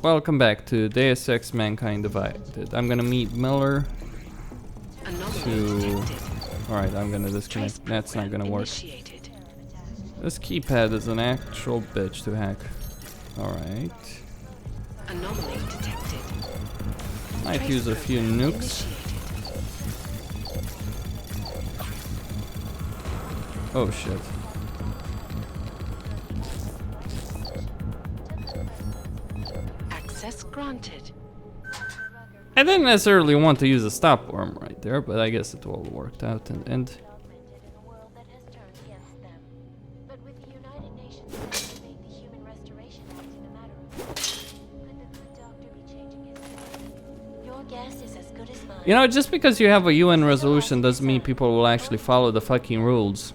Welcome back to Deus Ex Mankind Divided. I'm gonna meet Miller to... Alright, I'm gonna disconnect. That's not gonna work. This keypad is an actual bitch to hack. Alright. Anomaly detected. Might use a few nukes. Oh shit. Access granted. I didn't necessarily want to use a stop worm right there, but I guess it all worked out in the end. You know, just because you have a UN resolution doesn't mean people will actually follow the fucking rules.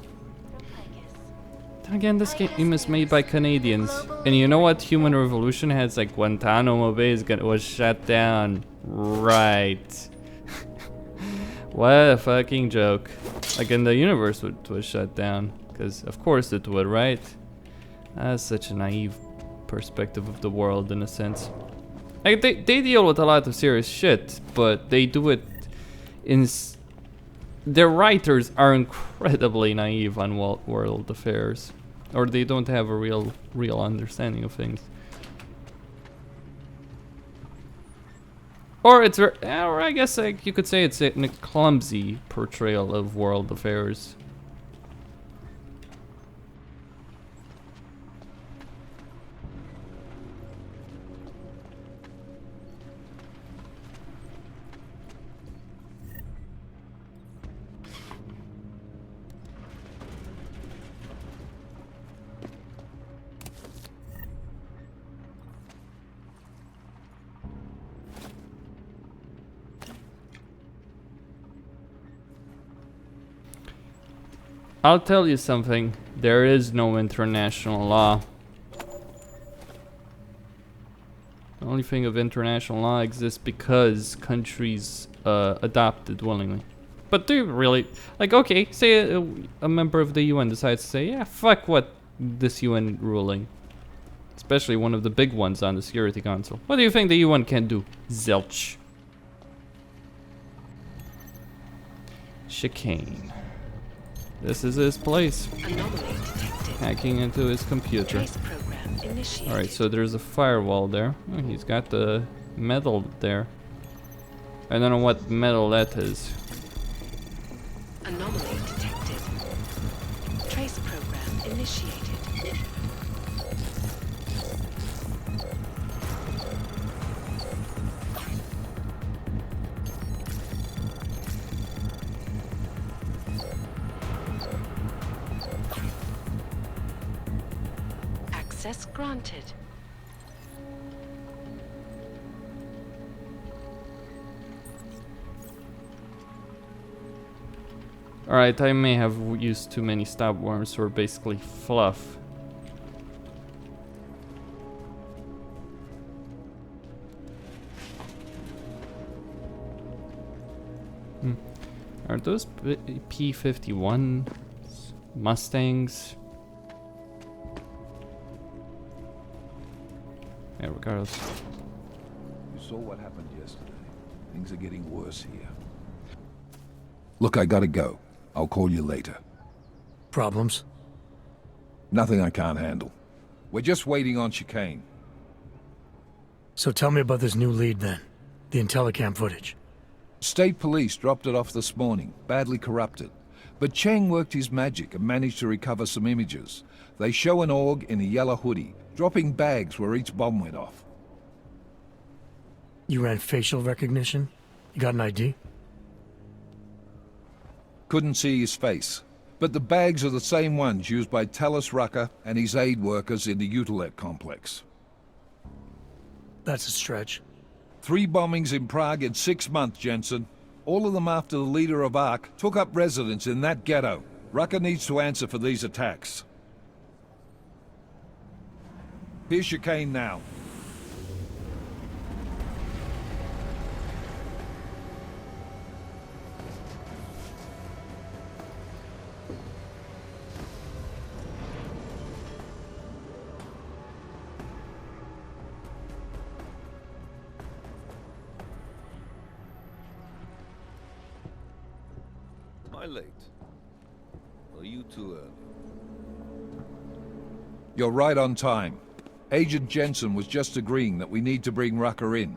Then again, this game is made by Canadians. And you know what? Human Revolution has like Guantanamo Bay was shut down. Right. What a fucking joke. Like, in the universe was shut down. Because of course it would, right? That's such a naive perspective of the world in a sense. Like, they deal with a lot of serious shit, but they do it in... Their writers are incredibly naive on world affairs. Or they don't have a real understanding of things. Or it's... Or I guess like, you could say it's a clumsy portrayal of world affairs. I'll tell you something, there is no international law. The only thing of international law exists because countries adopt it willingly. But do you really, like, okay, say a member of the UN decides to say, yeah, fuck what this UN ruling. Especially one of the big ones on the Security Council. What do you think the UN can do? Zilch. Chicane. This is his place. Hacking into his computer. Alright, so there's a firewall there. Oh, he's got the metal there. I don't know what metal that is. Anomaly detected. Trace program initiated. Access granted. Alright, I may have used too many stop worms or basically fluff. Are those P-51 Mustangs? Yeah, regardless. You saw what happened yesterday. Things are getting worse here. Look, I gotta go. I'll call you later. Problems? Nothing I can't handle. We're just waiting on chicane. So tell me about this new lead then. The Intellicam footage. State police dropped it off this morning, badly corrupted. But Cheng worked his magic and managed to recover some images. They show an Aug in a yellow hoodie, dropping bags where each bomb went off. You ran facial recognition? You got an ID? Couldn't see his face. But the bags are the same ones used by Talis Rucker and his aid workers in the Utulek complex. That's a stretch. 3 bombings in Prague in 6 months, Jensen. All of them after the leader of Aug took up residence in that ghetto. Rucker needs to answer for these attacks. Here's chicane now. late? Or you too early? You're right on time. Agent Jensen was just agreeing that we need to bring Rucker in.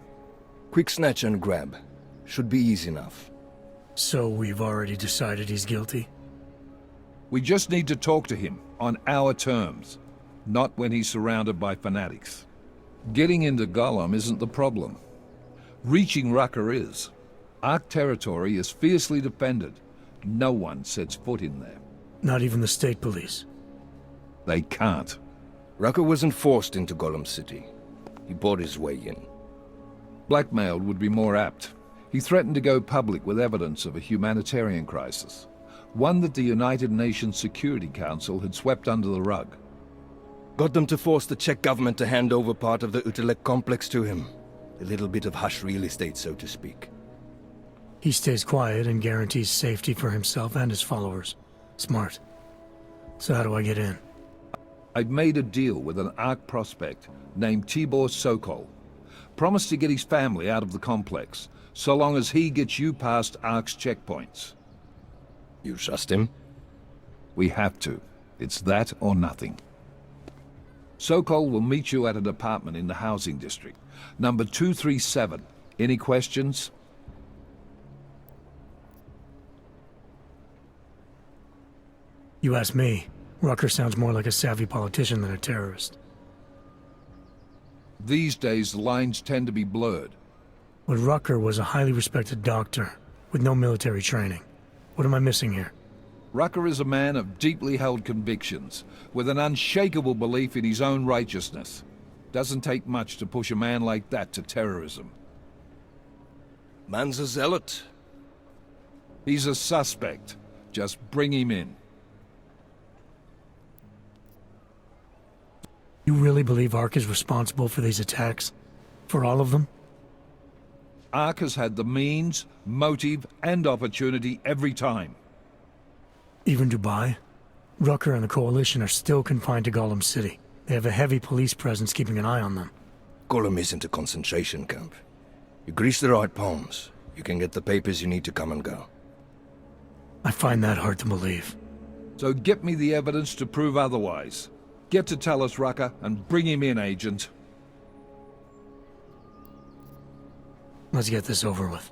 Quick snatch and grab. Should be easy enough. So we've already decided he's guilty? We just need to talk to him on our terms, not when he's surrounded by fanatics. Getting into Golem isn't the problem. Reaching Rucker is. Ark territory is fiercely defended. No one sets foot in there. Not even the state police? They can't. Rucker wasn't forced into Golem City. He bought his way in. Blackmailed would be more apt. He threatened to go public with evidence of a humanitarian crisis, one that the United Nations Security Council had swept under the rug. Got them to force the Czech government to hand over part of the Utulek complex to him. A little bit of hush real estate, so to speak. He stays quiet and guarantees safety for himself and his followers. Smart. So how do I get in? I've made a deal with an Ark prospect named Tibor Sokol. Promised to get his family out of the complex, so long as he gets you past Ark's checkpoints. You trust him? We have to. It's that or nothing. Sokol will meet you at an apartment in the housing district. Number 237. Any questions? You ask me. Rucker sounds more like a savvy politician than a terrorist. These days, the lines tend to be blurred. But Rucker was a highly respected doctor, with no military training. What am I missing here? Rucker is a man of deeply held convictions, with an unshakable belief in his own righteousness. Doesn't take much to push a man like that to terrorism. Man's a zealot. He's a suspect. Just bring him in. You really believe Ark is responsible for these attacks? For all of them? Ark has had the means, motive, and opportunity every time. Even Dubai? Rucker and the Coalition are still confined to Golem City. They have a heavy police presence keeping an eye on them. Golem isn't a concentration camp. You grease the right palms, you can get the papers you need to come and go. I find that hard to believe. So get me the evidence to prove otherwise. Get to tell us, Rucker, and bring him in, Agent. Let's get this over with.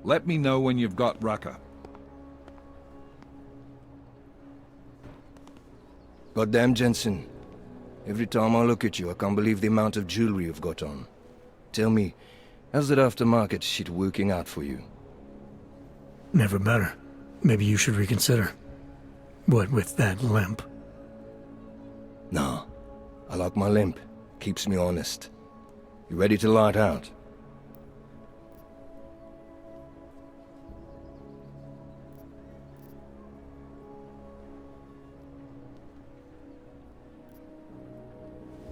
Let me know when you've got Rucker. Goddamn, Jensen. Every time I look at you, I can't believe the amount of jewelry you've got on. Tell me, how's that aftermarket shit working out for you? Never better. Maybe you should reconsider. What with that limp? Nah, I like my limp. Keeps me honest. You ready to light out?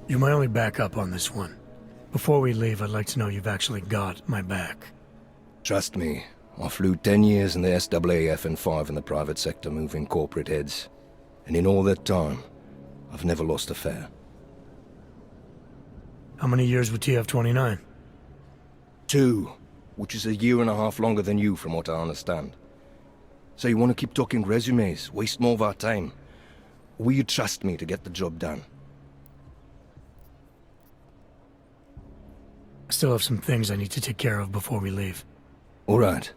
You're my only backup on this one. Before we leave, I'd like to know you've actually got my back. Trust me, I flew 10 years in the SAAF and 5 in the private sector moving corporate heads. And in all that time, I've never lost a fare. How many years with TF-29? 2, which is a year and a half longer than you from what I understand. So you want to keep talking resumes, waste more of our time? Or will you trust me to get the job done? I still have some things I need to take care of before we leave. All right.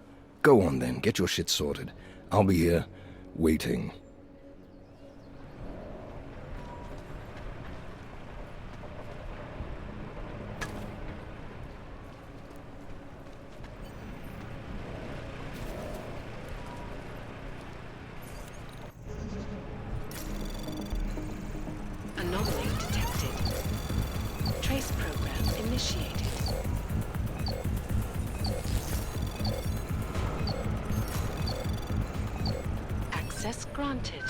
Go on then, get your shit sorted. I'll be here, waiting. Anomaly detected. Trace program initiated. Access granted.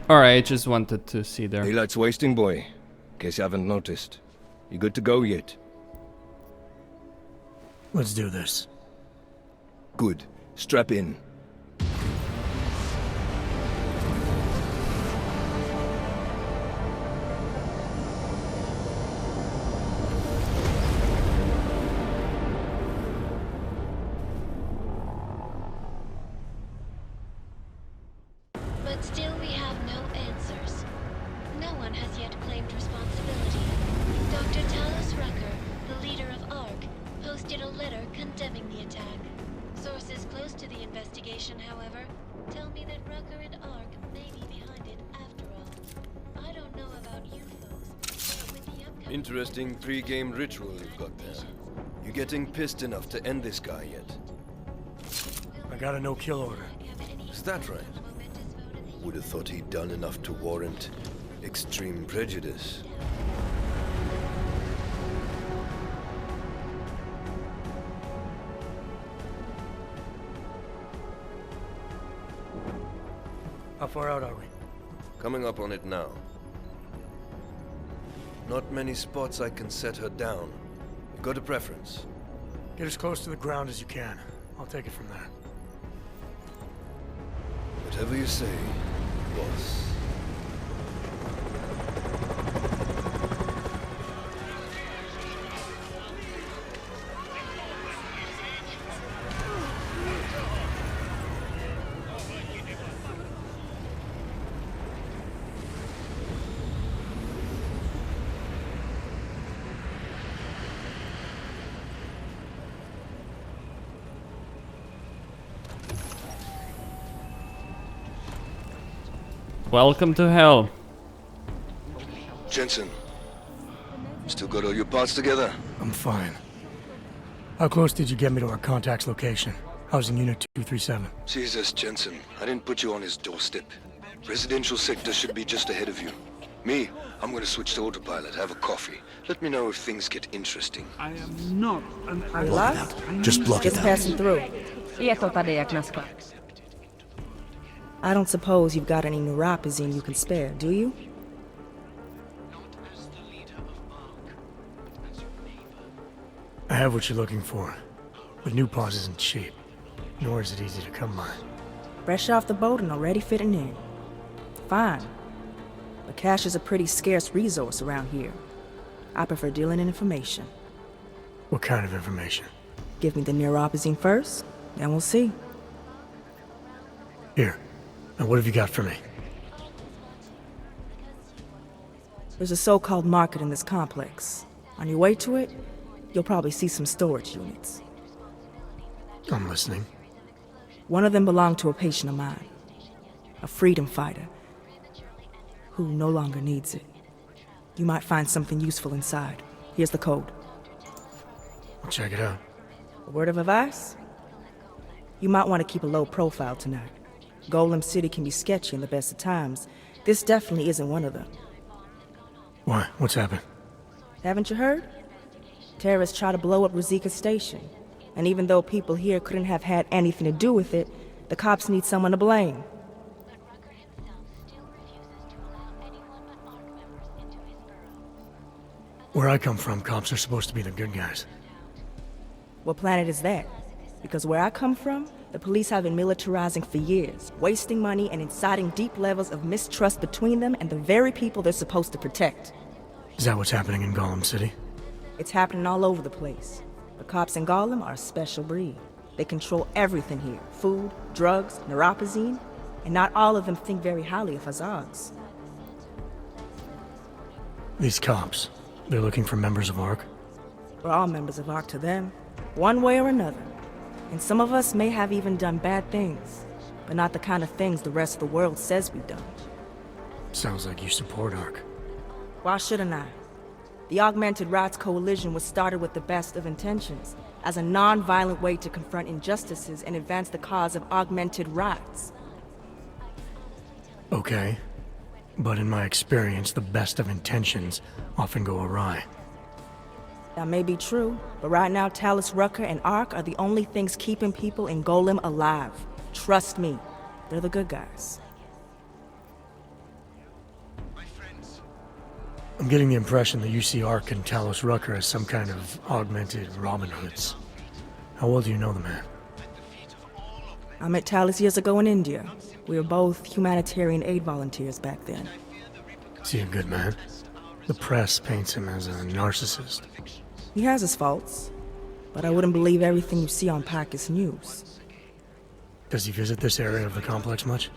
Alright, I just wanted to see there. Daylight's wasting, boy. In case you haven't noticed. You good to go yet? Let's do this. Good. Strap in. But still we have no answers. No one has yet claimed responsibility. Dr. Talos Rucker, the leader of ARC, posted a letter condemning the attack. Sources close to the investigation, however, tell me that Rucker and ARC may be behind it after all. I don't know about you folks, but with the upcoming... Interesting pre-game ritual you've got there. You getting pissed enough to end this guy yet? I got a no-kill order. Is that right? Would have thought he'd done enough to warrant extreme prejudice. How far out are we? Coming up on it now. Not many spots I can set her down. You got a preference? Get as close to the ground as you can. I'll take it from there. Whatever you say, boss. Welcome to hell. Jensen, still got all your parts together? I'm fine. How close did you get me to our contact's location? Housing Unit 237. Jesus, Jensen, I didn't put you on his doorstep. Residential sector should be just ahead of you. Me, I'm gonna switch to autopilot, have a coffee. Let me know if things get interesting. I am not an Lost? Just block it Just out. passing through. Tieto tadejak I don't suppose you've got any neuropazine you can spare, do you? I have what you're looking for. But new pause isn't cheap. Nor is it easy to come by. Fresh off the boat and already fitting in. Fine. But cash is a pretty scarce resource around here. I prefer dealing in information. What kind of information? Give me the neuropazine first, then we'll see. Here. Now what have you got for me? There's a so-called market in this complex. On your way to it, you'll probably see some storage units. I'm listening. One of them belonged to a patient of mine. A freedom fighter. Who no longer needs it. You might find something useful inside. Here's the code. I'll check it out. A word of advice? You might want to keep a low profile tonight. Golem City can be sketchy in the best of times. This definitely isn't one of them. Why? What's happened? Haven't you heard? Terrorists try to blow up Rosika Station. And even though people here couldn't have had anything to do with it, the cops need someone to blame. Where I come from, cops are supposed to be the good guys. What planet is that? Because where I come from, the police have been militarizing for years, wasting money and inciting deep levels of mistrust between them and the very people they're supposed to protect. Is that what's happening in Golem City? It's happening all over the place. The cops in Golem are a special breed. They control everything here. Food, drugs, neuropazine. And not all of them think very highly of us Augs. These cops, they're looking for members of ARC? We're all members of ARC to them, one way or another. And some of us may have even done bad things, but not the kind of things the rest of the world says we've done. Sounds like you support ARC. Why shouldn't I? The Augmented Rights Coalition was started with the best of intentions, as a non-violent way to confront injustices and advance the cause of augmented rights. Okay. But in my experience, the best of intentions often go awry. That may be true, but right now Talos Rucker and ARC are the only things keeping people in Golem alive. Trust me, they're the good guys. I'm getting the impression the UCR and Talos Rucker as some kind of augmented Robin Hoods. How well do you know the man? I met Talos years ago in India. We were both humanitarian aid volunteers back then. Is he a good man? The press paints him as a narcissist. He has his faults, but I wouldn't believe everything you see on Pacus News. Does he visit this area of the complex much?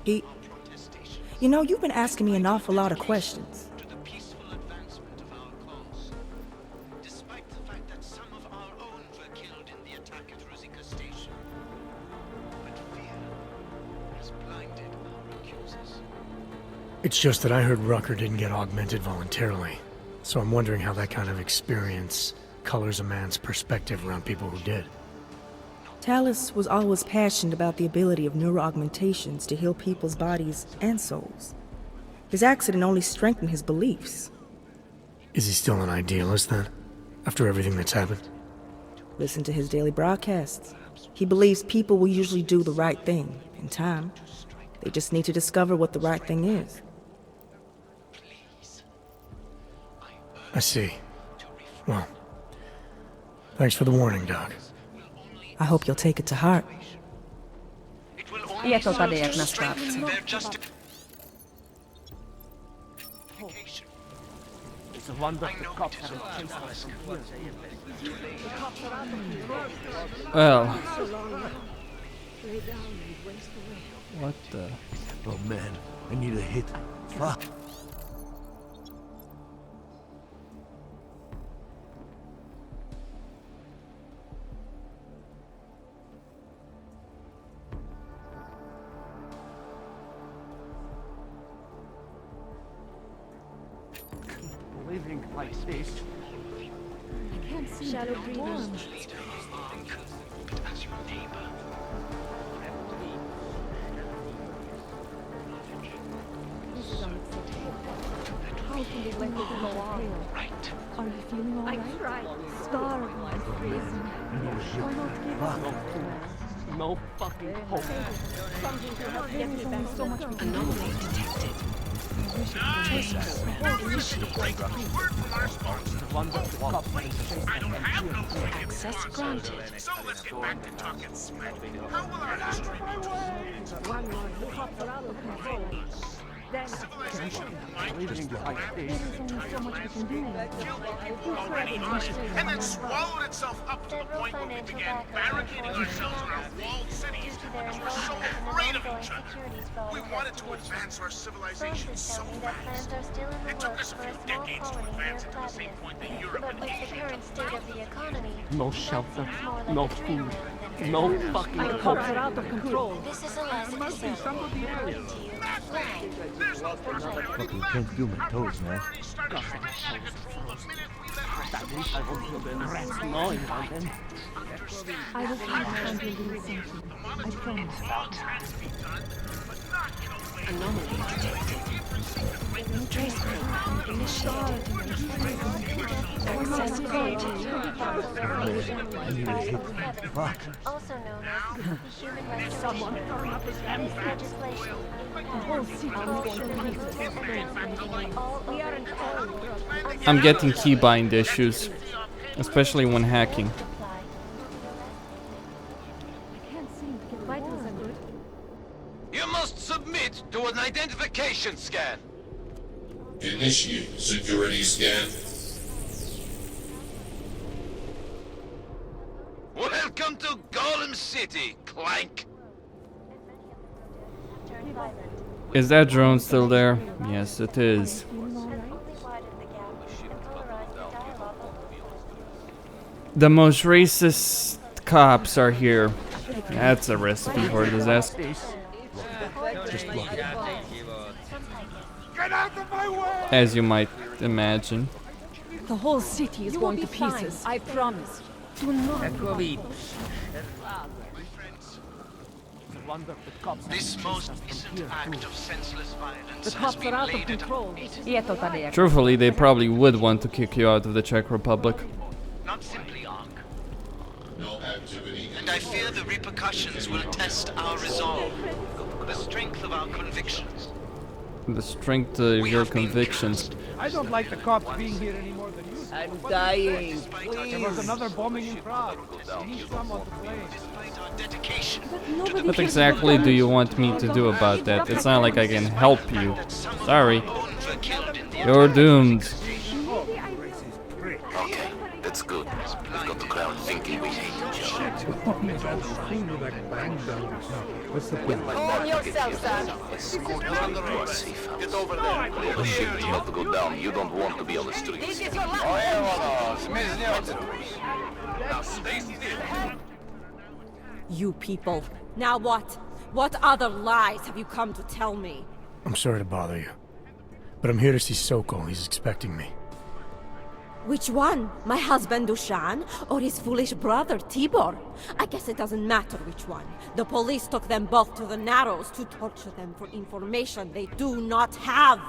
You know, you've been asking me an awful lot of questions. It's just that I heard Rucker didn't get augmented voluntarily, so I'm wondering how that kind of experience colors a man's perspective around people who did. Talos was always passionate about the ability of neuroaugmentations to heal people's bodies and souls. His accident only strengthened his beliefs. Is he still an idealist then, after everything that's happened? Listen to his daily broadcasts. He believes people will usually do the right thing in time. They just need to discover what the right thing is. I see. Well, thanks for the warning, Doc. I hope you'll take it to heart. Je to tady jak na skládce. Well. What the? Oh man, I need a hit. Fuck. Living like this. I can't see shadow breathers. As your neighbor. This is unacceptable. How can they let this go on? Right. Are you feeling all right? I tried. Starving and freezing. Why not give up? No fucking hope. Something to help get me back. So much we can do. Anomaly detected. Access granted. So let's get back to talking smack. How will our history be told? One more who hops out of control. Then Civilization might Living like there this. is only so much we can do. already on it, and then swallowed itself up to the point where we began barricading ourselves around walled cities because we're so afraid of each other. We wanted to advance our civilization so fast. It took us a few decades to advance it to the same point that Europe But and with the Asia. current state of the economy, No shelter. No food. No fucking hope. Are out of control. this is a lesson to you. Reporting to you. Flag. There's no prosperity Fucking left. can't feel my toes, man. Our party started spinning out of control the minute we let At least I won't feel the rats gnawing on them. I will keep on building something. I promise. Anomaly detected. Trace probe initiated. Access granted. Fuck. Also known as the human restoration. This legislation. The whole city is going to pieces. We are in I'm getting keybind issues, especially when hacking. I can't seem to get vitals are good. You must submit to an identification scan. Initiate security scan. Welcome to Golem City, Clank. Is that drone still there? Yes, it is. The most racist cops are here. That's a recipe for disaster. Get out of my way! As you might imagine. The whole city is going to pieces. I promise. Do not. This most recent act of senseless violence The cops are out of control. Je to tady jak Truthfully, they probably would want to kick you out of the Czech Republic. not simply Aug. No activity. And I fear the repercussions will test our resolve, the strength of our convictions. the strength of your convictions. I don't like the cops being here any more than you. I'm dying, There was another bombing in Prague. We need someone to blame. What exactly do you want me to do about that? It's not like I can help you. Sorry. You're doomed. Okay, that's good. We've got the crowd thinking we hate each other. Calm yourself, son. Escort you to a safe house. Get over there. The shit is about to go down. You don't want to be on the streets. This is your last Now stay still. You people. Now what? What other lies have you come to tell me? I'm sorry to bother you, but I'm here to see Sokol. He's expecting me. Which one? My husband Dushan or his foolish brother Tibor? I guess it doesn't matter which one. The police took them both to the Narrows to torture them for information they do not have.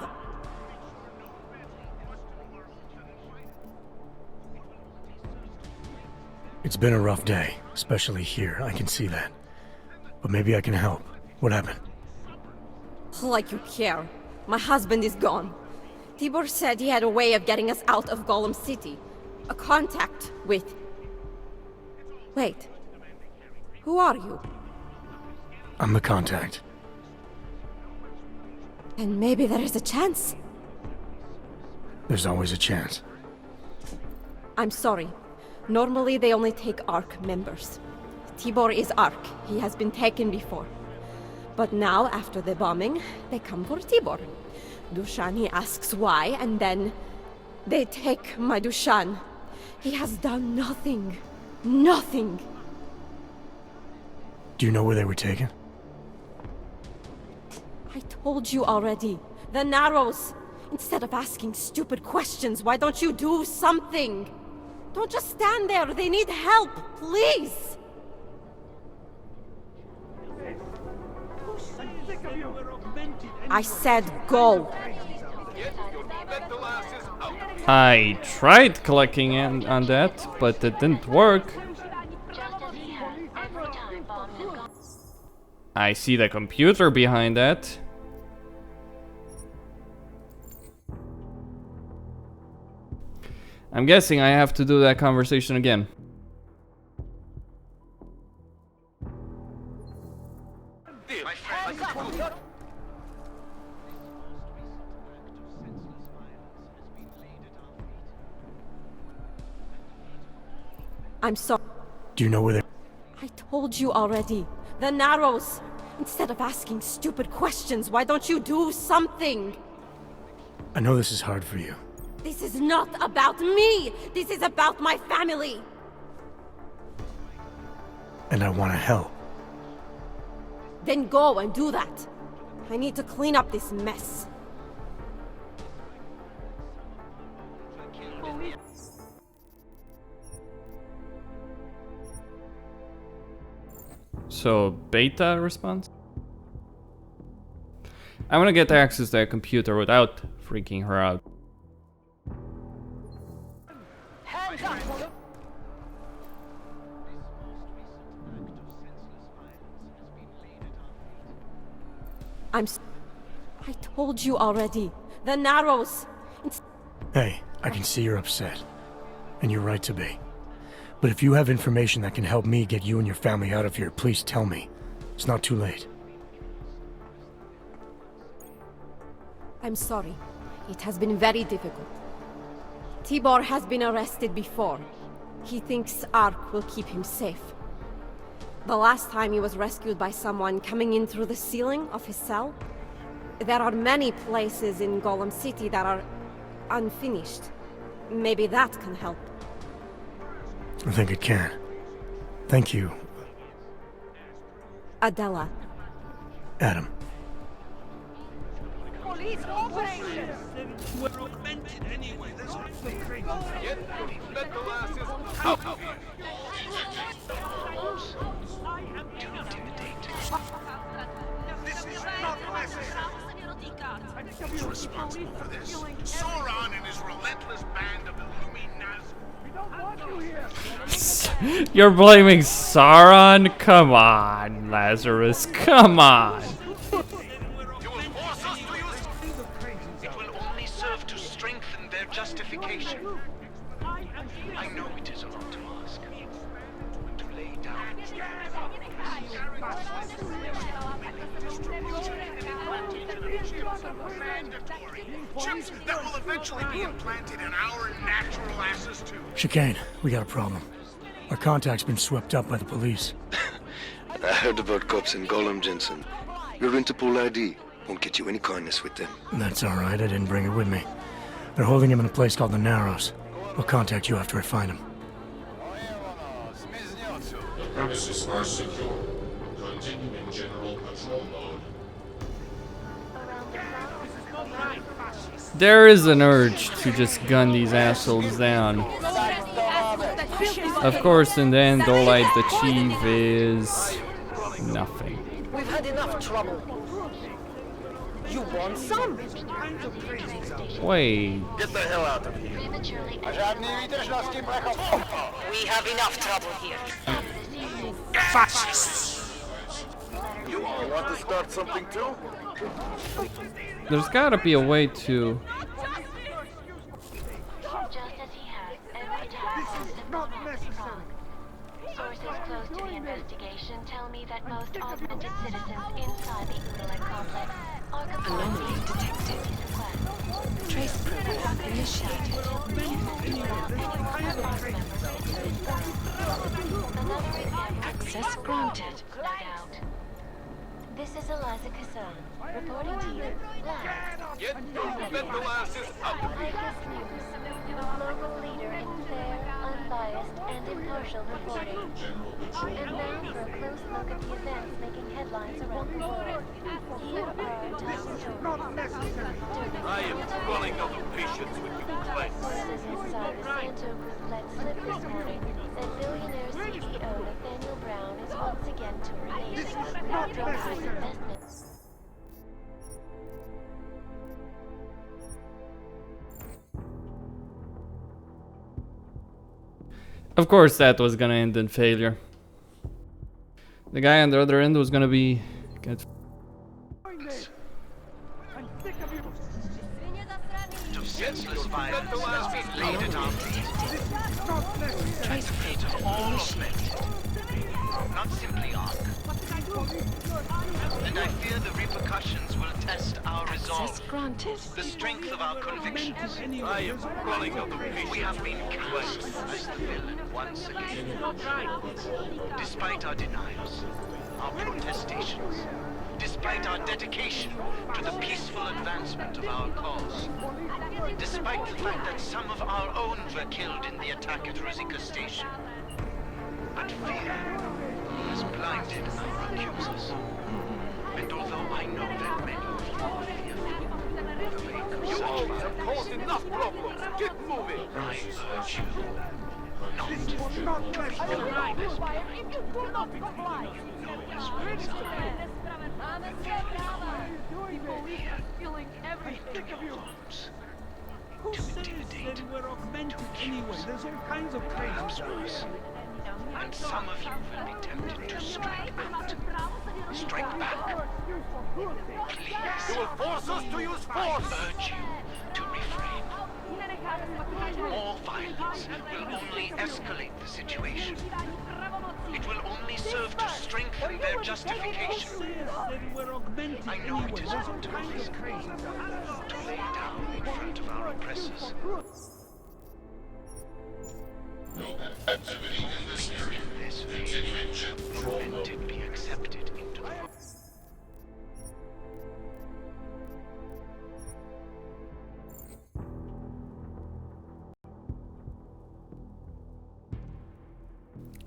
It's been a rough day, especially here. I can see that. But maybe I can help. What happened? Like you care. My husband is gone. Tibor said he had a way of getting us out of Golem City. A contact with... Wait. Who are you? I'm the contact. And maybe there is a chance. There's always a chance. I'm sorry. Normally they only take ARC members. Tibor is ARC. He has been taken before. But now, after the bombing, they come for Tibor. Dushan, he asks why, and then they take my Dushan. He has done nothing. Nothing. Do you know where they were taken? I told you already. The Narrows. Instead of asking stupid questions, why don't you do something? Don't just stand there. They need help. Please. I said go. I tried clicking in on that, but it didn't work. I see the computer behind that. I'm guessing I have to do that conversation again. I'm sorry. Do you know where they... I told you already. The Narrows. Instead of asking stupid questions, why don't you do something? I know this is hard for you. This is not about me. This is about my family. And I want to help. Then go and do that. I need to clean up this mess. So, beta response? I'm gonna get access to that computer without freaking her out. I told you already. The Narrows. Hey, I can see you're upset. And you're right to be. But if you have information that can help me get you and your family out of here, please tell me. It's not too late. I'm sorry. It has been very difficult. Tibor has been arrested before. He thinks ARC will keep him safe. The last time he was rescued by someone coming in through the ceiling of his cell. There are many places in Golem City that are unfinished. Maybe that can help. I think it can. Thank you. Adela. Adam. Police operation! We're augmented anyway. There's Yep, let the lasses out of here. Do intimidate. This is not necessary. Who's responsible for this? Sauron and his relentless band of Illuminati. We don't want you here. You're blaming Sauron? Come on, Lazarus. Come on. You will force us to use justification. I know it is a lot to ask. To lay down chips that will eventually be implanted in our natural asses too. Chicane, we got a problem. Our contact's been swept up by the police. I heard about cops in Golem, Jensen. Your Interpol ID won't get you any kindness with them. That's all right, I didn't bring it with me. They're holding him in a place called the Narrows. I'll contact you after I find him. Premises are secure. Continue in general patrol mode. There is an urge to just gun these assholes down. Of course, in the end, all I'd achieve is nothing. We've had enough trouble. You want some? Wait. Get the hell out of here. We have enough trouble here. Fascists! You want to start something too? There's gotta be a way to... Just as he has every time since the bomb in Prague. Sources close to the investigation tell me that most augmented citizens inside the Utulek complex are completely detected. Trace program initiated. Access granted, no doubt. This is Eliza Kassan, reporting to you live. Get those mental asses out of here. Vegas News, the global leader in fair, unbiased, and impartial reporting. And now for a close look at the events making headlines around the world. Here are our top stories. I am running out of patience with you, Clay. Sources inside the Santo Group let slip this morning that billionaire CEO Nathaniel Brown is once again touring Asia, dropping his investments. Of course that was gonna end in failure. The guy on the other end was gonna be... Senseless violence has been laid at our feet. Traceable, all of it. Not simply Ark. And I fear the repercussions will test our resolve. The strength of our convictions. I am running out of patience. We have been cast as the villain once again. Despite our denials, our protestations, despite our dedication to the peaceful advancement of our cause, despite the fact that some of our own were killed in the attack at Ruzicka Station. But fear has blinded our accusers. And although I know that many of you are fearful, You all have caused enough problems. Get moving. I urge you not to be fearless. Who says that we're augmented anyway? There's all kinds of Perhaps crazy worse. And some of you will be tempted to strike out. Strike back. Please. You will force us to use I force. urge you to refrain. More violence will only escalate the situation. It will only serve to strengthen their justification. I know it is wrong to us, to lay down in front of our oppressors. No activity in this area. This Continuing patrol mode. prevented be accepted into the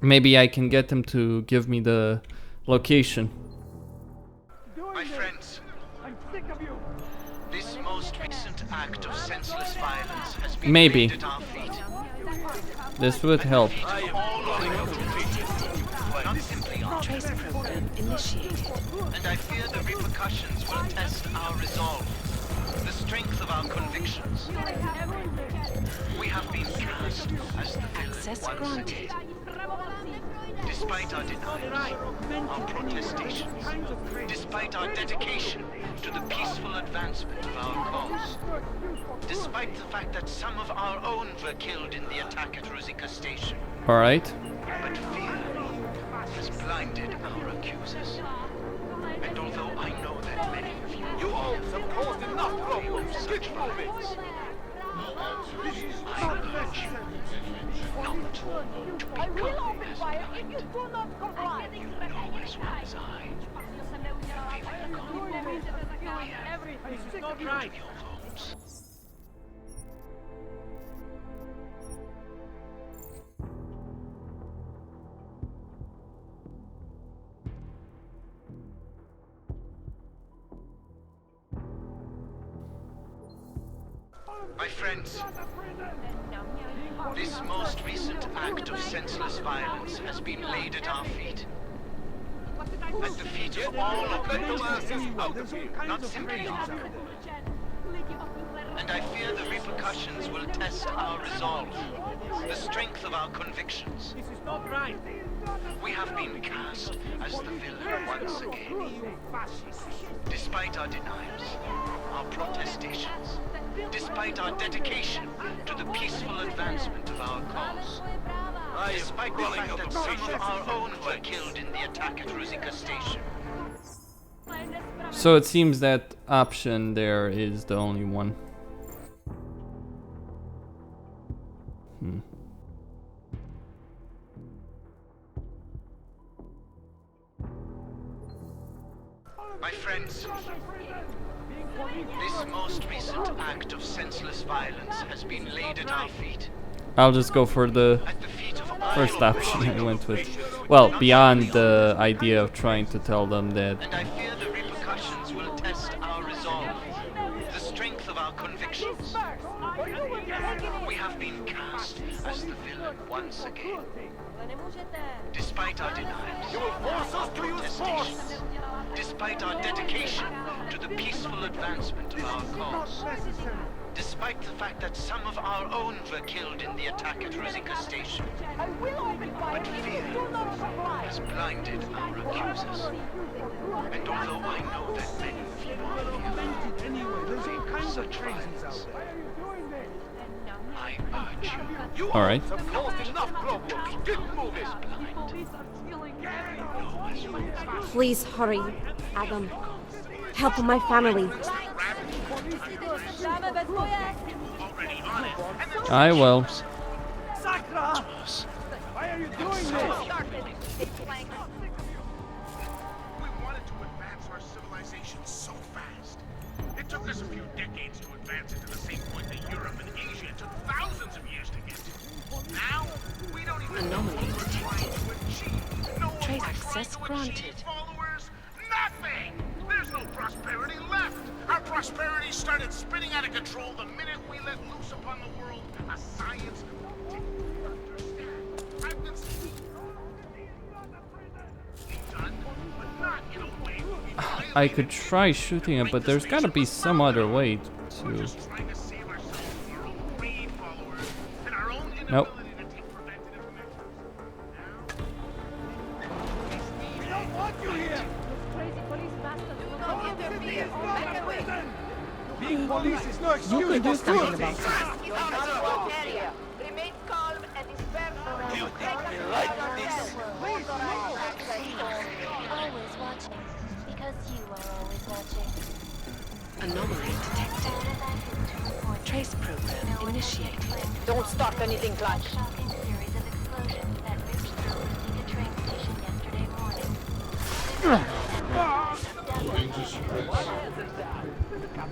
Maybe I can get him to give me the location. My friends, I'm sick of you. this most recent act of senseless violence has been Maybe. laid at our feet. This would help. I am all running out of patience. Not simply our Trace program initiated. and I fear the repercussions will test our resolve, the strength of our convictions. We have been cast as the villain Access once granted. again. Despite our denials, our protestations, despite our dedication to the peaceful advancement of our cause, despite the fact that some of our own were killed in the attack at Rosika Station. All right. But fear has blinded our accusers. And although I know that many of you all have caused enough problems such violence, I urge you not to become as blind. You know as well as I that we will come here This is not right. your homes. My friends, this most recent act of senseless violence has been laid at our feet. At the feet of all of the not simply Ark. And I fear the repercussions will test our resolve, the strength of our convictions. This is not right. We have been cast as the villain once again. Despite our denials, our protestations, despite our dedication to the peaceful advancement of our cause, despite the fact that some of our own were killed in the attack at Rosika Station. So it seems that option there is the only one. My friends, this most recent act of senseless violence has been laid at our feet. I'll just go for the first option I went with. Well, beyond the idea of trying to tell them that. And I fear the repercussions will test our resolve, the strength of our convictions. We have been cast as the villain once again. Despite our denials, our protestations, despite our dedication to the peaceful advancement of our cause, despite the fact that some of our own were killed in the attack at Rosika Station. But fear has blinded our accusers. And although I know that many of you fear such violence, I urge you. All right. Please hurry, Adam. Help my family. I will. Why are you doing this? We wanted to advance our civilization so fast. It took us a few decades to advance it to the same point that Europe and Asia took thousands of years to get to. Now, we don't even know what we're trying to achieve. No one Trace we're access trying to granted. achieve, followers. Nothing! There's no prosperity left. Our prosperity started spinning out of control the minute we let loose upon the world a science we didn't understand. I've been done, but not in a way I could try shooting it, but there's gotta be some other way to. Nope. Being police is no excuse. You can do something about it. Remain calm and disperse. You think we like this? Always watching, because you are always watching. Anomaly detected. Trace program initiated. Don't start anything, Clark. Shocking series of explosions that ripped through Rosika train station yesterday morning.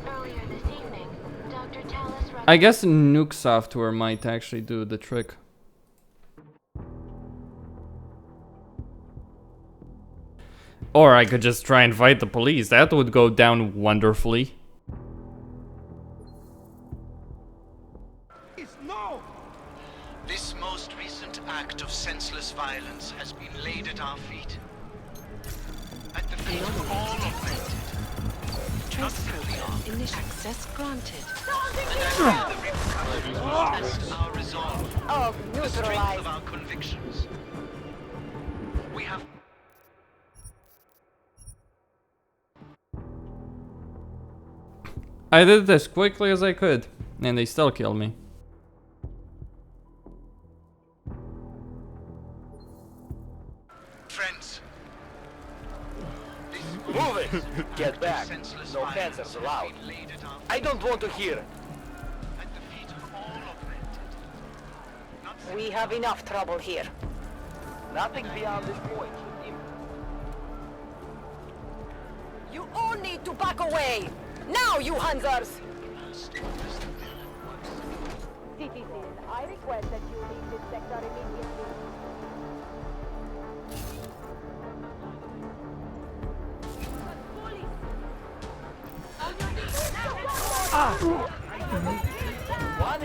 Earlier this evening, Dr. Talos Rucker... I guess nuke software might actually do the trick. Or I could just try and fight the police. That would go down wonderfully. No! This most recent act of senseless violence has been laid at our feet. At the feet of all augmented. Trace program initiated. Access granted. And I fear the repercussions will test our resolve, the strength of our convictions. I did it as quickly as I could, and they still killed me. Friends. Move it! Get back. No cancers allowed. I don't want to hear it. We have enough trouble here. Nothing beyond this point. You all need to back away! Now, you Hanzars! Citizen, I request that you leave this sector immediately.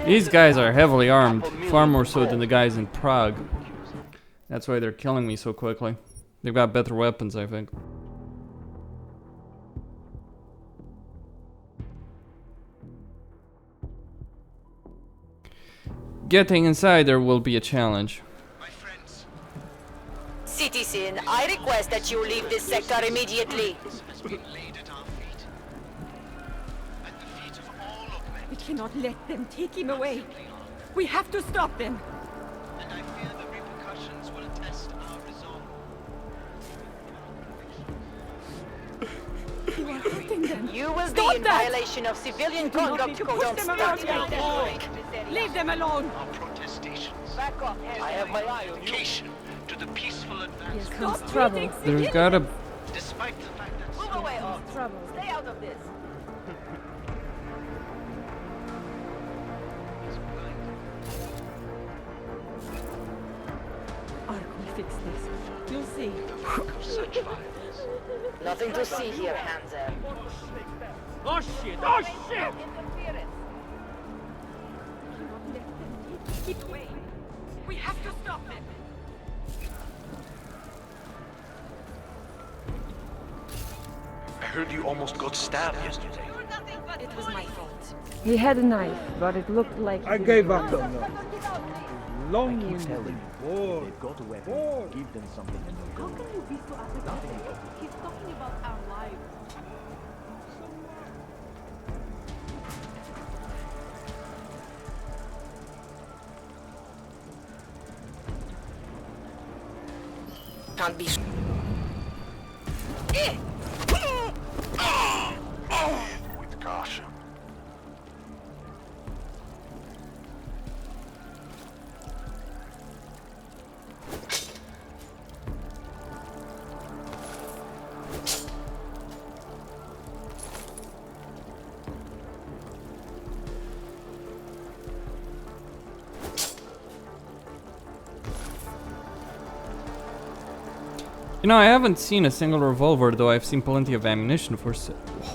These guys are heavily armed, far more so than the guys in Prague. That's why they're killing me so quickly. They've got better weapons, I think. Getting inside there will be a challenge. Citizen, I request that you leave this sector immediately. We cannot let them take him away. We have to stop them. And I fear the repercussions will test our resolve. You are hurting them. You will Stop be in that! violation of civilian Do not conduct need to code push on them around like Prague. that. Leave them alone. Our protestations. Back off. I have my eye on you. Dedication to the peaceful advancement. Stop trouble. There's gotta... Despite the fact that Move away, Aug. Stay out of this. Ark will fix this. You'll see. such violence. Nothing to see here, Hanser. Oh shit! Oh shit! Keep away. We have to stop them. I heard you almost got stabbed yesterday. It was my fault. He had a knife, but it looked like I gave up on them. Long Keep telling you, they've got a weapon. Give them something and they'll go. How can you be so apathetic? He's talking about our lives. Can't be. With caution. You know, I haven't seen a single revolver, though I've seen plenty of ammunition for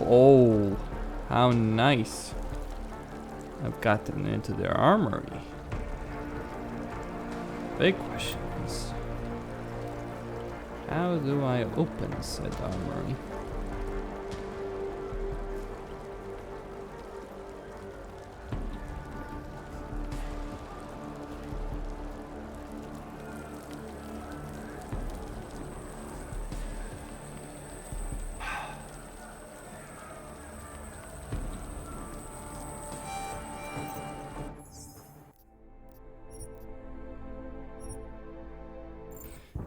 oh, how nice. I've gotten into their armory. Big questions. How do I open said armory?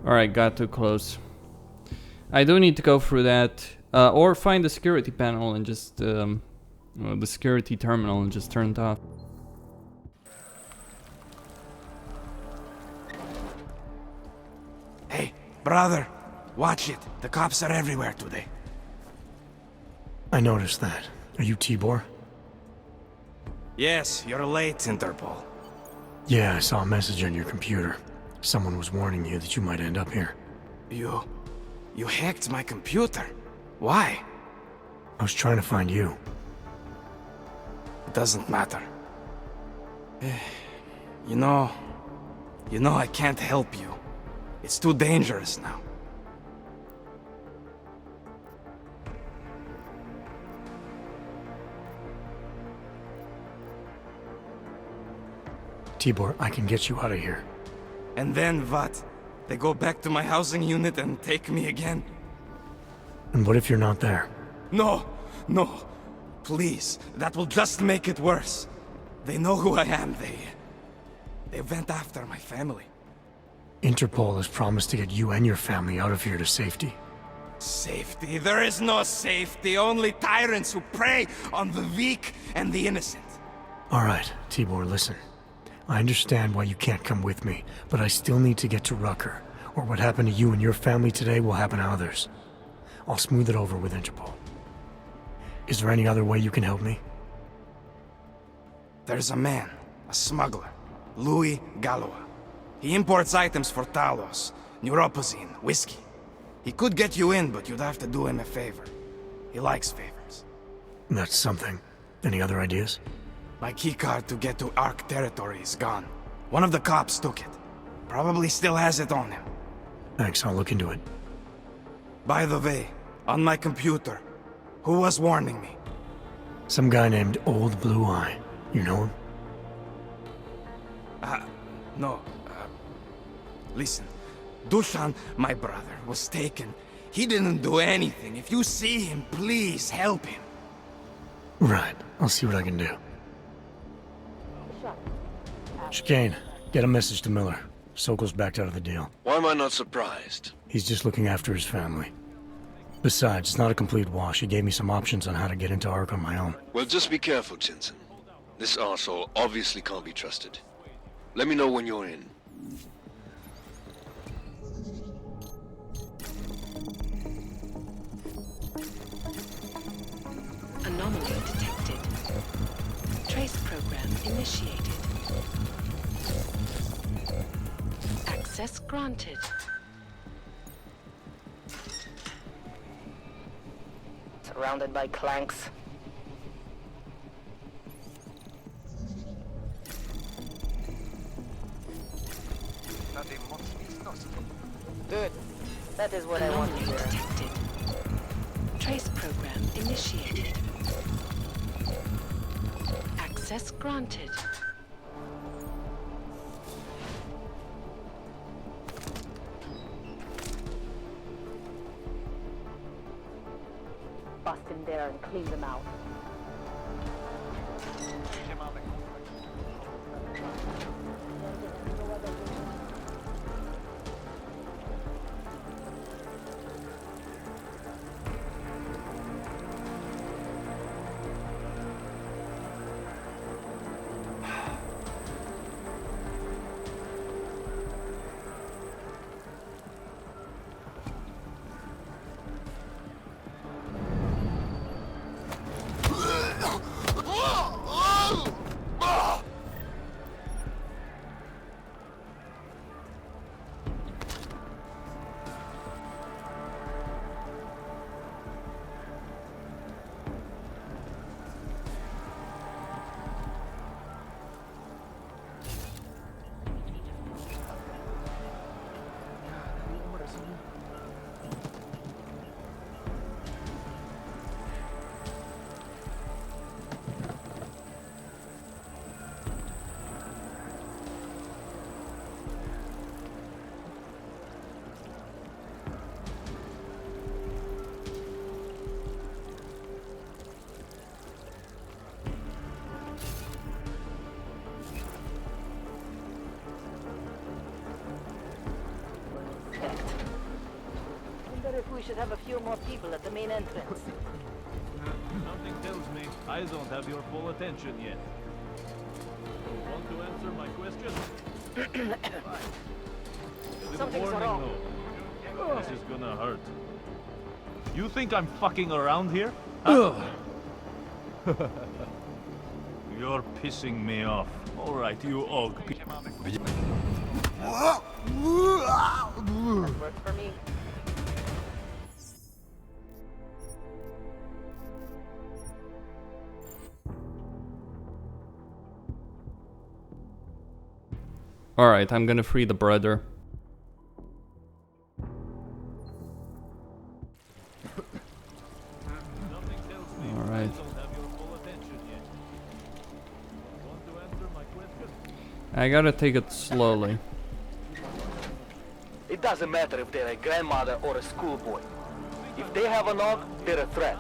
Alright, got too close. I do need to go through that, or find the security panel and just, the security terminal and just turn it off. Hey, brother, watch it. The cops are everywhere today. I noticed that. Are you Tibor? Yes, you're late, Interpol. Yeah, I saw a message on your computer. Someone was warning you that you might end up here. You hacked my computer. Why? I was trying to find you. It doesn't matter. You know, I can't help you. It's too dangerous now. Tibor, I can get you out of here. And then what? They go back to my housing unit and take me again? And what if you're not there? No! Please, that will just make it worse. They know who I am. They went after my family. Interpol has promised to get you and your family out of here to safety. Safety? There is no safety. Only tyrants who prey on the weak and the innocent. All right, Tibor, listen. I understand why you can't come with me, but I still need to get to Rucker, or what happened to you and your family today will happen to others. I'll smooth it over with Interpol. Is there any other way you can help me? There's a man, a smuggler, Louis Galois. He imports items for Talos, neuropozyne, whiskey. He could get you in, but you'd have to do him a favor. He likes favors. That's something. Any other ideas? My keycard to get to Ark territory is gone. One of the cops took it. Probably still has it on him. Thanks, I'll look into it. By the way, on my computer, who was warning me? Some guy named Old Blue Eye. You know him? No. Listen, Dushan, my brother, was taken. He didn't do anything. If you see him, please help him. Right. I'll see what I can do. Chicane, get a message to Miller. Sokol's backed out of the deal. Why am I not surprised? He's just looking after his family. Besides, it's not a complete wash. He gave me some options on how to get into Ark on my own. Well, just be careful, Jensen. This arsehole obviously can't be trusted. Let me know when you're in. Anomaly detected. Trace program initiated. Access granted. Surrounded by clanks. Good. That is what I want to hear. Detected. Trace program initiated. Access granted. Bust in there and clean them out. We should have a few more people at the main entrance. Something tells me I don't have your full attention yet. Want to answer my question? Something's wrong. Though. This is gonna hurt. You think I'm fucking around here? Huh? You're pissing me off. All right, you Aug. That worked for me. Alright, I'm gonna free the brother. Alright. I gotta take it slowly. It doesn't matter if they're a grandmother or a schoolboy. If they have an Aug, they're a threat.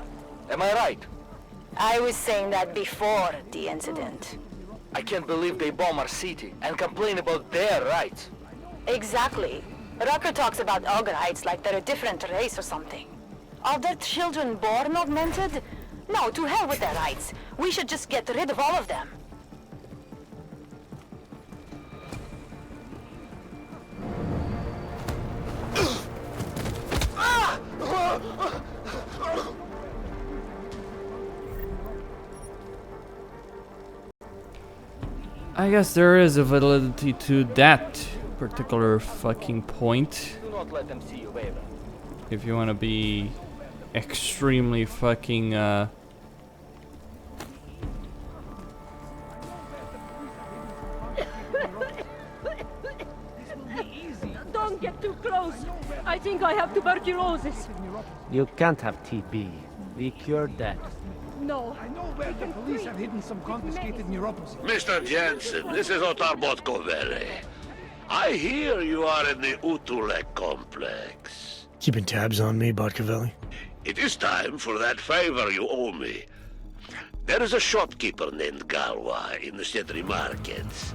Am I right? I was saying that before the incident. I can't believe they bomb our city and complain about their rights. Exactly. Rucker talks about Aug rights like they're a different race or something. Are their children born augmented? No, to hell with their rights. We should just get rid of all of them. I guess there is a validity to that particular fucking point. Do not let them see you waver. If you want to be extremely fucking Don't get too close. I think I have tuberculosis. You can't have TB. We cured that. No. I know where the police have hidden some confiscated neuropathy. Mr. Jensen, this is Otar Botkovere. I hear you are in the Utulek complex. Keeping tabs on me, Botkovelli? It is time for that favor you owe me. There is a shopkeeper named Galwa in the Cedri markets.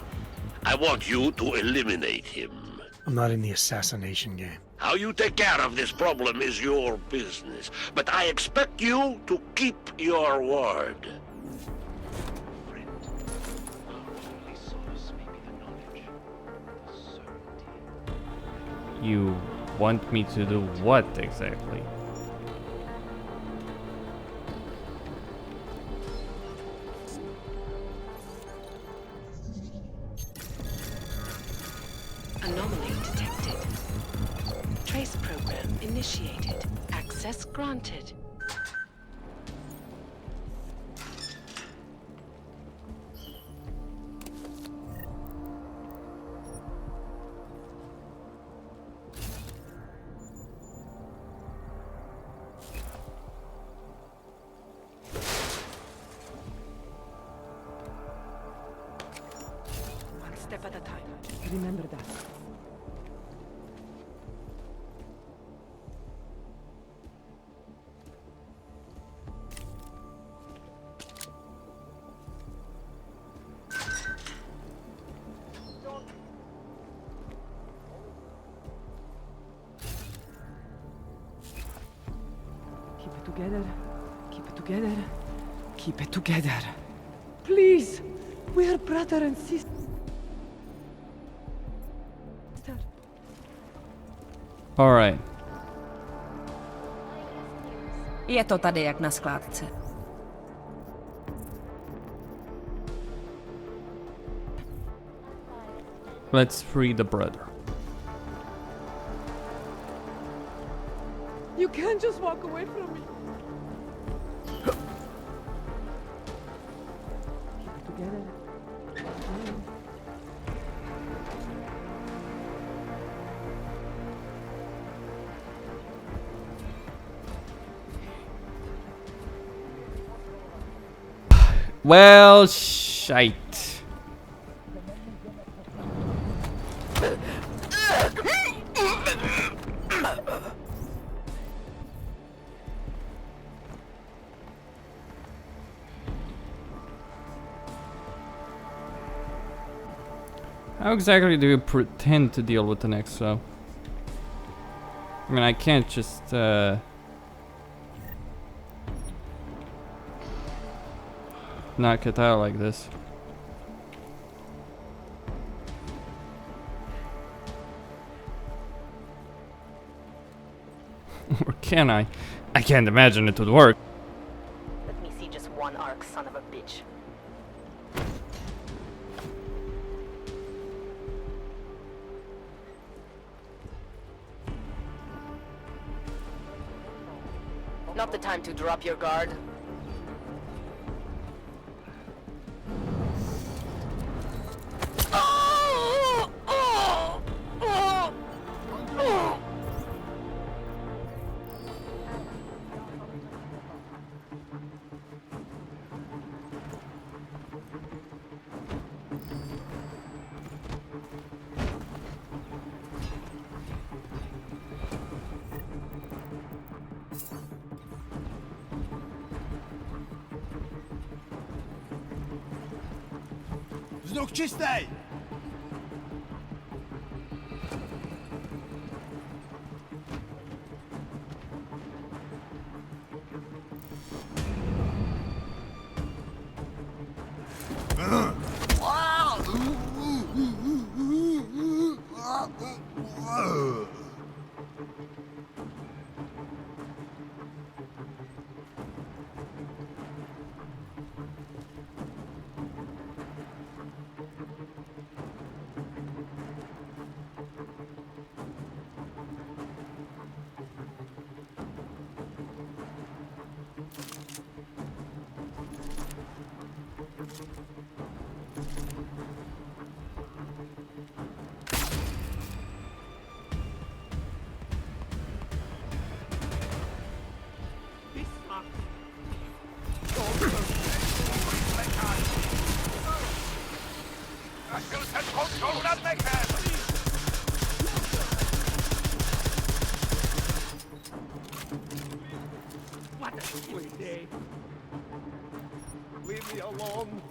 I want you to eliminate him. I'm not in the assassination game. How you take care of this problem is your business, but I expect you to keep your word. You want me to do what exactly? Anomaly detected. Trace program initiated. Access granted. One step at a time. Remember that. Keep it together. Keep it together. Keep it together. Please! We're brother and sister. Alright. Je to tady jak na skládce. Let's free the brother. You can't just walk away from me. Together. Well, shite. How exactly do you pretend to deal with the next though? I mean, I can't just knock it out like this. Or can I? I can't imagine it would work. Let me see just one arc, son of a bitch. Not the time to drop your guard. Вздруг чистый! What a sweet day. Leave me alone.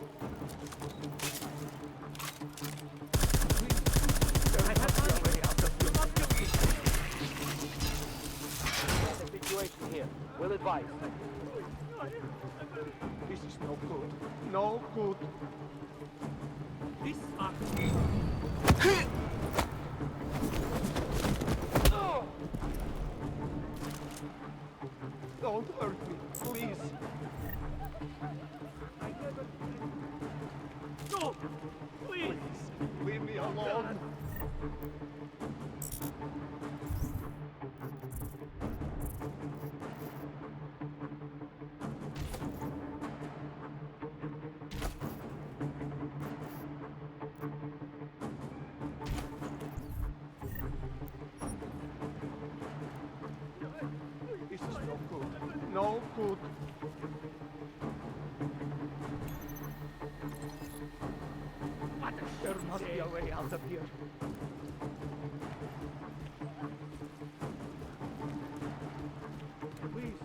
I have to way out of here. There's a situation here. We'll advise. This is no good. No good. This Don't hurt me, please. I never... No! Please! Leave me alone. This is no good. No good. What? There must be a way out of here. Please.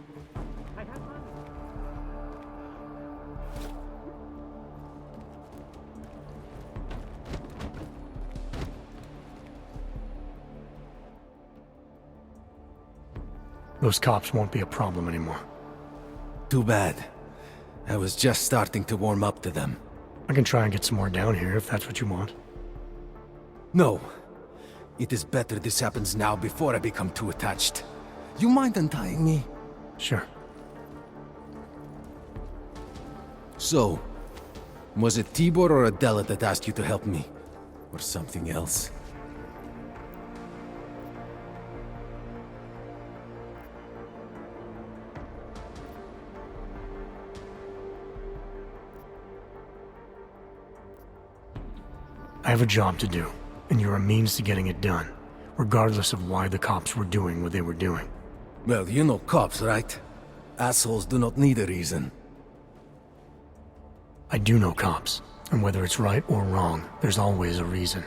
I have money. Those cops won't be a problem anymore. Too bad. I was just starting to warm up to them. I can try and get some more down here if that's what you want. No. It is better this happens now before I become too attached. You mind untying me? Sure. So, was it Tibor or Adela that asked you to help me? Or something else? I have a job to do, and you're a means to getting it done, regardless of why the cops were doing what they were doing. Well, you know cops, right? Assholes do not need a reason. I do know cops, and whether it's right or wrong, there's always a reason.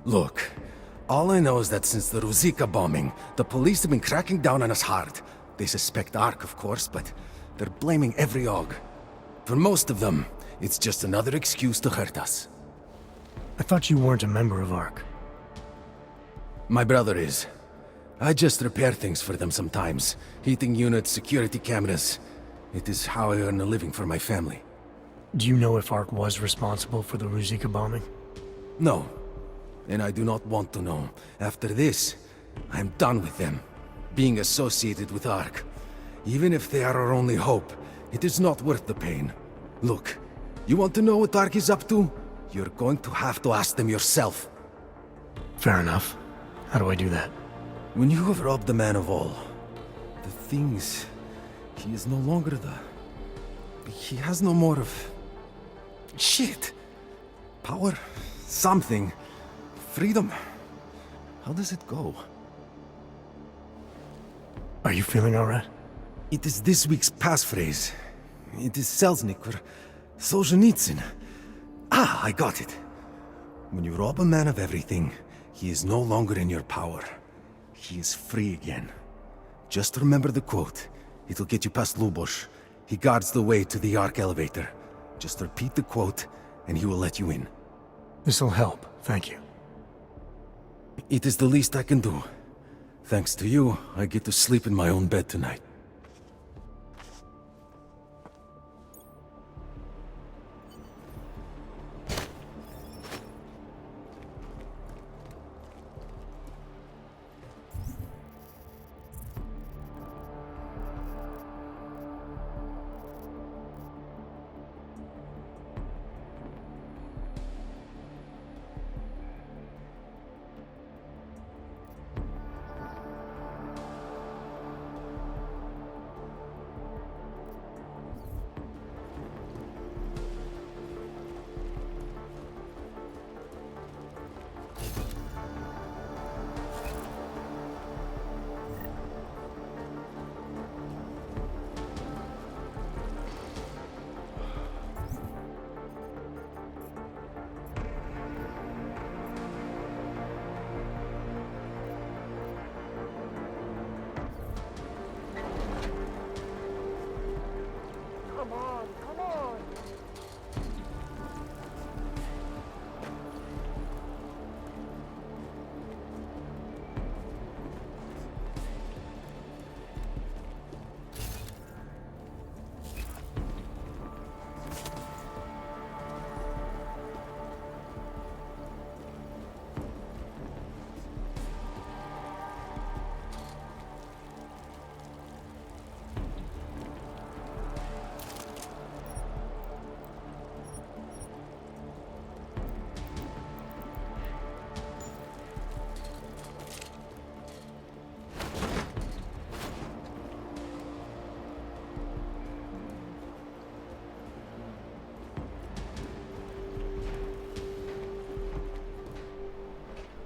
Look, all I know is that since the Ruzicka bombing, the police have been cracking down on us hard. They suspect Ark, of course, but they're blaming every Aug. For most of them, it's just another excuse to hurt us. I thought you weren't a member of Ark. My brother is. I just repair things for them sometimes. Heating units, security cameras. It is how I earn a living for my family. Do you know if Ark was responsible for the Ruzicka bombing? No. And I do not want to know. After this, I'm done with them. Being associated with Ark. Even if they are our only hope, it is not worth the pain. Look, you want to know what Ark is up to? You're going to have to ask them yourself. Fair enough. How do I do that? When you have robbed the man of all, the things... He is no longer the... He has no more of... Shit! Power? Something. Freedom? How does it go? Are you feeling alright? It is this week's passphrase. It is Selznick or Solzhenitsyn. Ah, I got it. When you rob a man of everything, he is no longer in your power. He is free again. Just remember the quote. It'll get you past Lubosh. He guards the way to the Ark elevator. Just repeat the quote, and he will let you in. This'll help, thank you. It is the least I can do. Thanks to you, I get to sleep in my own bed tonight.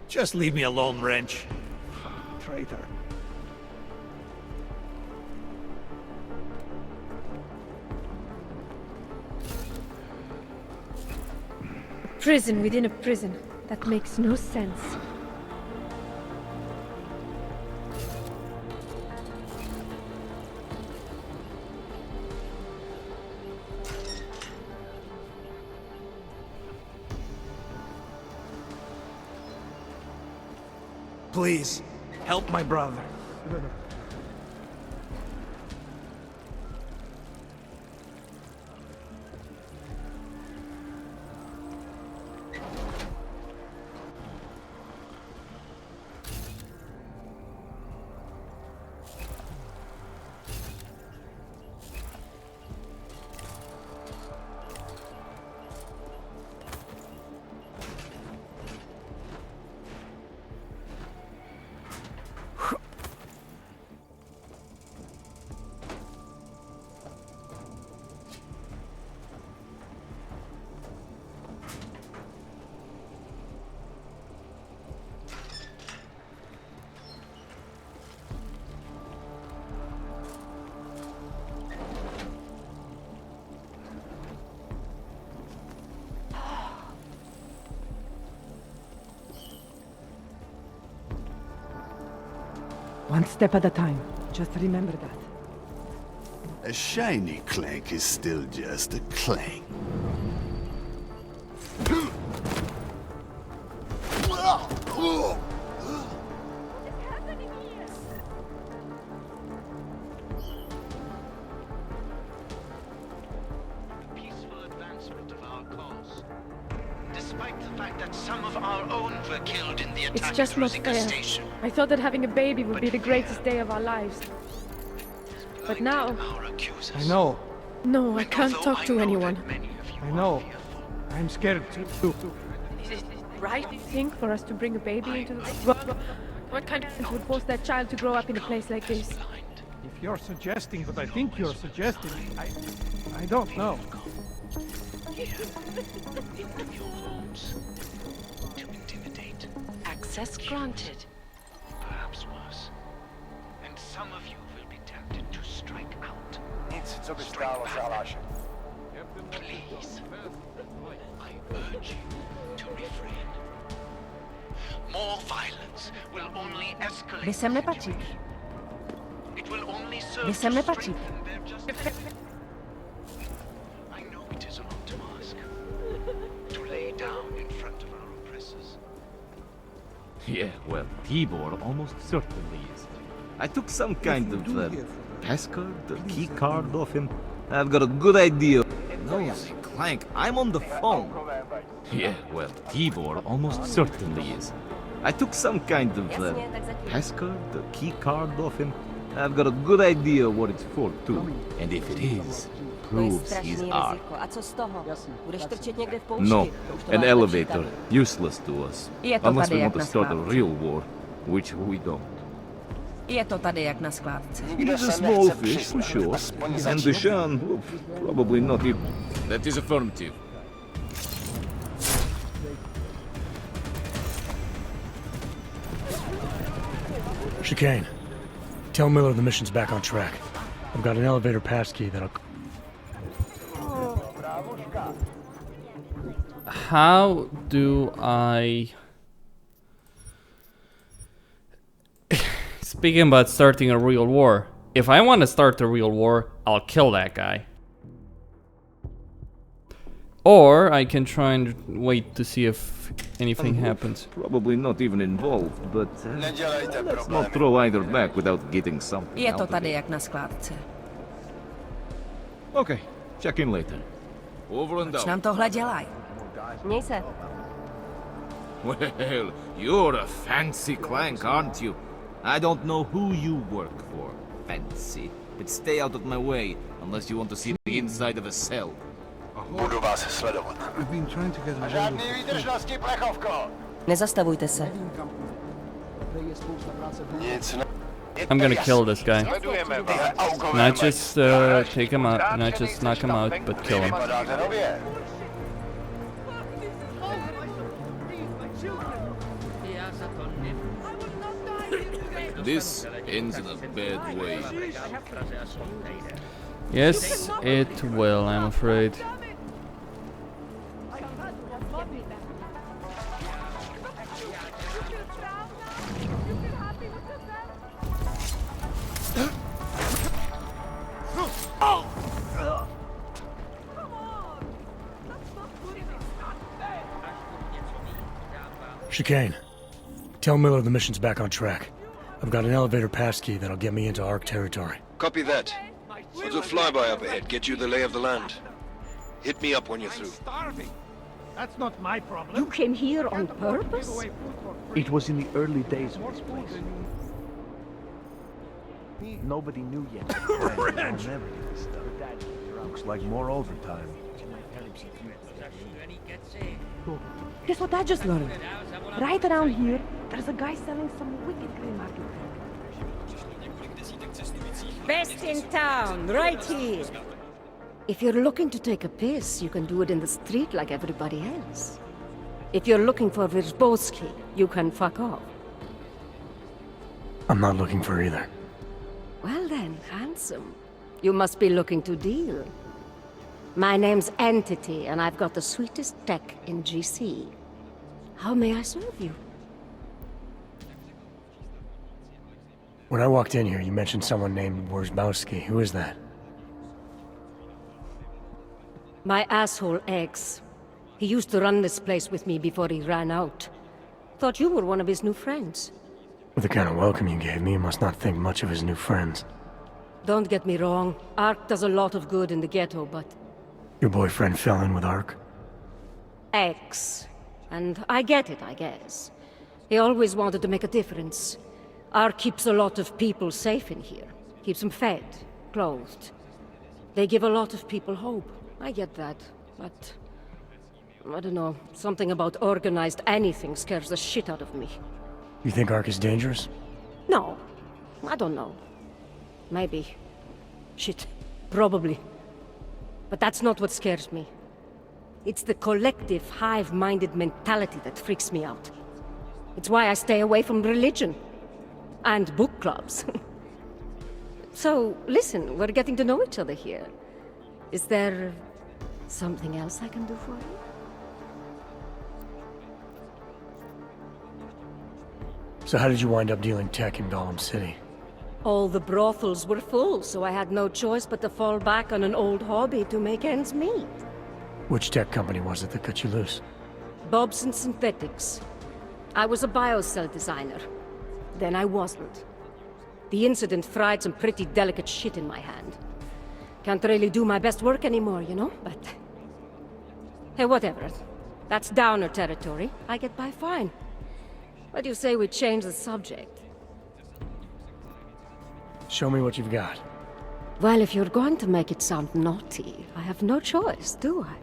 Just leave me alone, wrench. Traitor. Prison within a prison. That makes no sense. Please, help my brother. One step at a time. Just remember that. A shiny clank is still just a clank. Peaceful advancement of our cause. Despite the fact that some of our own were killed in the attack It's just at not Rosika fair. Station. I thought that having a baby would be the greatest day of our lives. But now... I know. No, I can't talk to anyone. I know. I'm scared too. Is it right thing for us to bring a baby into the world? What kind of would force that child to grow up in a place like this? If you're suggesting what I think you're suggesting, I don't know. Access granted. Perhaps worse. And some of you will be tempted to strike out. Strike back. Please. I urge you to refrain. More violence will only escalate. Vy sem nepatříte. It will only serve Vy sem to nepatříte. strengthen their justice. I know it is a lot Yeah, well, Tibor almost certainly is. I took some kind of passcard, the key card off him. I've got a good idea. No, Clank, I'm on the phone. Yeah, well, Tibor almost certainly is. I took some kind of passcard, the key card off him. I've got a good idea what it's for, too. And if it is, proves he's Ark. No, an elevator. Useless to us. Unless we want to start a real war, which we don't. Je to tady jak na skládce. He's a small fish, for sure. And Deshaun, well, probably not even. That is affirmative. Chicane. Tell Miller the mission's back on track. I've got an elevator passkey that'll... How do I... Speaking about starting a real war, if I want to start a real war, I'll kill that guy. Or I can try and wait to see if anything happens. Probably not even involved, but let's not throw either back without getting something Je to out of tady it. jak na skládce. Okay, check in later. Over and Proč out. nám tohle dělají? Měj se. Well, you're a fancy Clank, aren't you? I don't know who you work for, fancy. But stay out of my way, unless you want to see the inside of a cell. Budu vás sledovat. Žádný výdržnosti, plechovko! Nezastavujte se. Nic ne... I'm gonna kill this guy. Not just take him out, not just knock him out, but kill him. This ends in a bad way. Yes, it will, I'm afraid. Chicane. Tell Miller the mission's back on track. I've got an elevator passkey that'll get me into Ark territory. Copy that. I'll do a flyby up ahead, get you the lay of the land. Hit me up when you're through. That's not my problem. You came here on purpose? It was in the early days of this place. Nobody knew yet. Wretch! Looks like more overtime. Guess what I just learned? Right around here, there's a guy selling some wicked grey market. Best in town, right here. If you're looking to take a piss, you can do it in the street like everybody else. If you're looking for Virzbowski, you can fuck off. I'm not looking for either. Well then, handsome. You must be looking to deal. My name's Entity, and I've got the sweetest tech in GC. How may I serve you? When I walked in here, you mentioned someone named Wierzbowski. Who is that? My asshole ex. He used to run this place with me before he ran out. Thought you were one of his new friends. With the kind of welcome you gave me, you must not think much of his new friends. Don't get me wrong, Ark does a lot of good in the ghetto, but... Your boyfriend fell in with Ark? Ex. And I get it, I guess. He always wanted to make a difference. Ark keeps a lot of people safe in here. Keeps them fed, clothed. They give a lot of people hope. I get that, but... I don't know, something about organized anything scares the shit out of me. You think Ark is dangerous? No, I don't know. Maybe. Shit, probably. But that's not what scares me. It's the collective, hive-minded mentality that freaks me out. It's why I stay away from religion. And book clubs. So, listen, we're getting to know each other here. Is there... something else I can do for you? So how did you wind up dealing tech in Golem City? All the brothels were full, so I had no choice but to fall back on an old hobby to make ends meet. Which tech company was it that cut you loose? Bobson Synthetics. I was a biocell designer. Then I wasn't. The incident fried some pretty delicate shit in my hand. Can't really do my best work anymore, you know, but... Hey, whatever. That's downer territory. I get by fine. What do you say we change the subject? Show me what you've got. Well, if you're going to make it sound naughty, I have no choice, do I?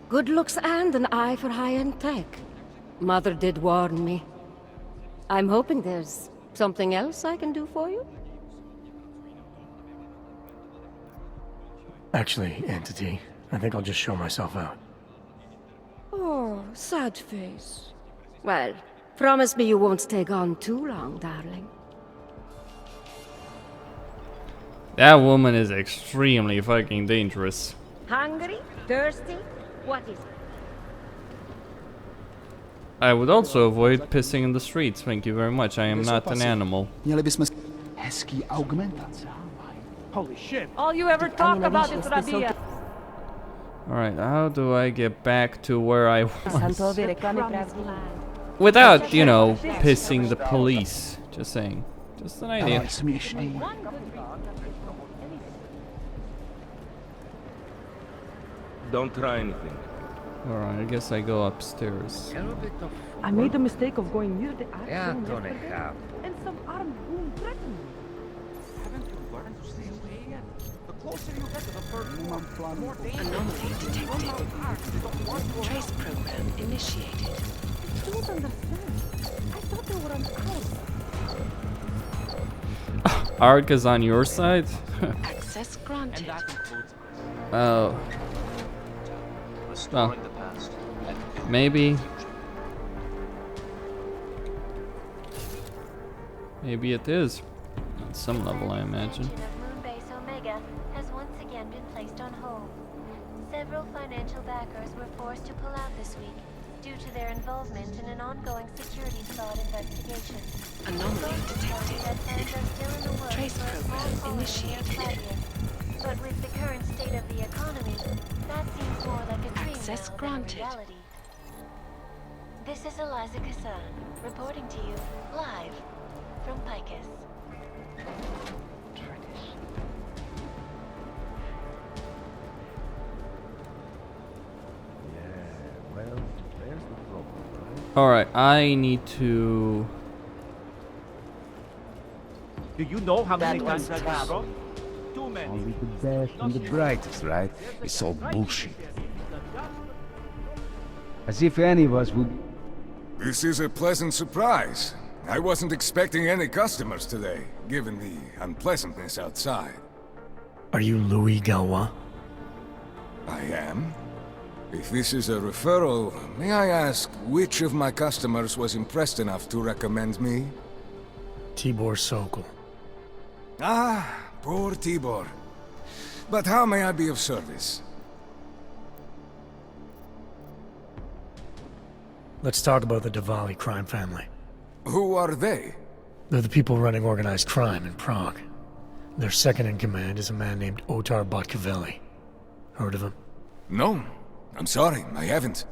Good looks and an eye for high-end tech. Mother did warn me. I'm hoping there's something else I can do for you? Actually, Entity, I think I'll just show myself out. Oh, sad face. Well, promise me you won't stay gone too long, darling. That woman is extremely fucking dangerous. Hungry? Thirsty? What is it? I would also avoid pissing in the streets, thank you very much. I am not an animal. Hezký augmentace. Holy shit. All you ever talk about is Rabia. Alright, how do I get back to where I was? Without, you know, pissing the police. Just saying. Just an idea. Don't try anything. Alright, I guess I go upstairs. I made the mistake of going near the action yesterday, and some armed goon threatened me. Haven't you learned to stay away yet? The closer you get to the first one, the more dangerous. Anomaly detected. Trace program initiated. I don't understand. I thought they were on ours. Ark is on your side? Access granted. Oh. Well, maybe. Maybe it is. On some level, I imagine. Moonbase Omega has once again been placed on hold. Several financial backers were forced to pull out this week due to their involvement in an ongoing security fraud investigation. Anomaly detected. Trace program initiated. But with the current state of the economy, that seems more like a dream Access now granted. than reality. This is Eliza Kassan, reporting to you live from Picus. Well, there's the problem, right? Alright, I need to... Do you know how many times I've been broke? Too many. Only the best and the brightest, right? It's all bullshit. As if any of us would... This is a pleasant surprise. I wasn't expecting any customers today, given the unpleasantness outside. Are you Louis Galwa? I am. If this is a referral, may I ask which of my customers was impressed enough to recommend me? Tibor Sokol. Ah, poor Tibor. But how may I be of service? Let's talk about the Diwali crime family. Who are they? They're the people running organized crime in Prague. Their second in command is a man named Otar Botkavelli. Heard of him? No. I'm sorry, I haven't.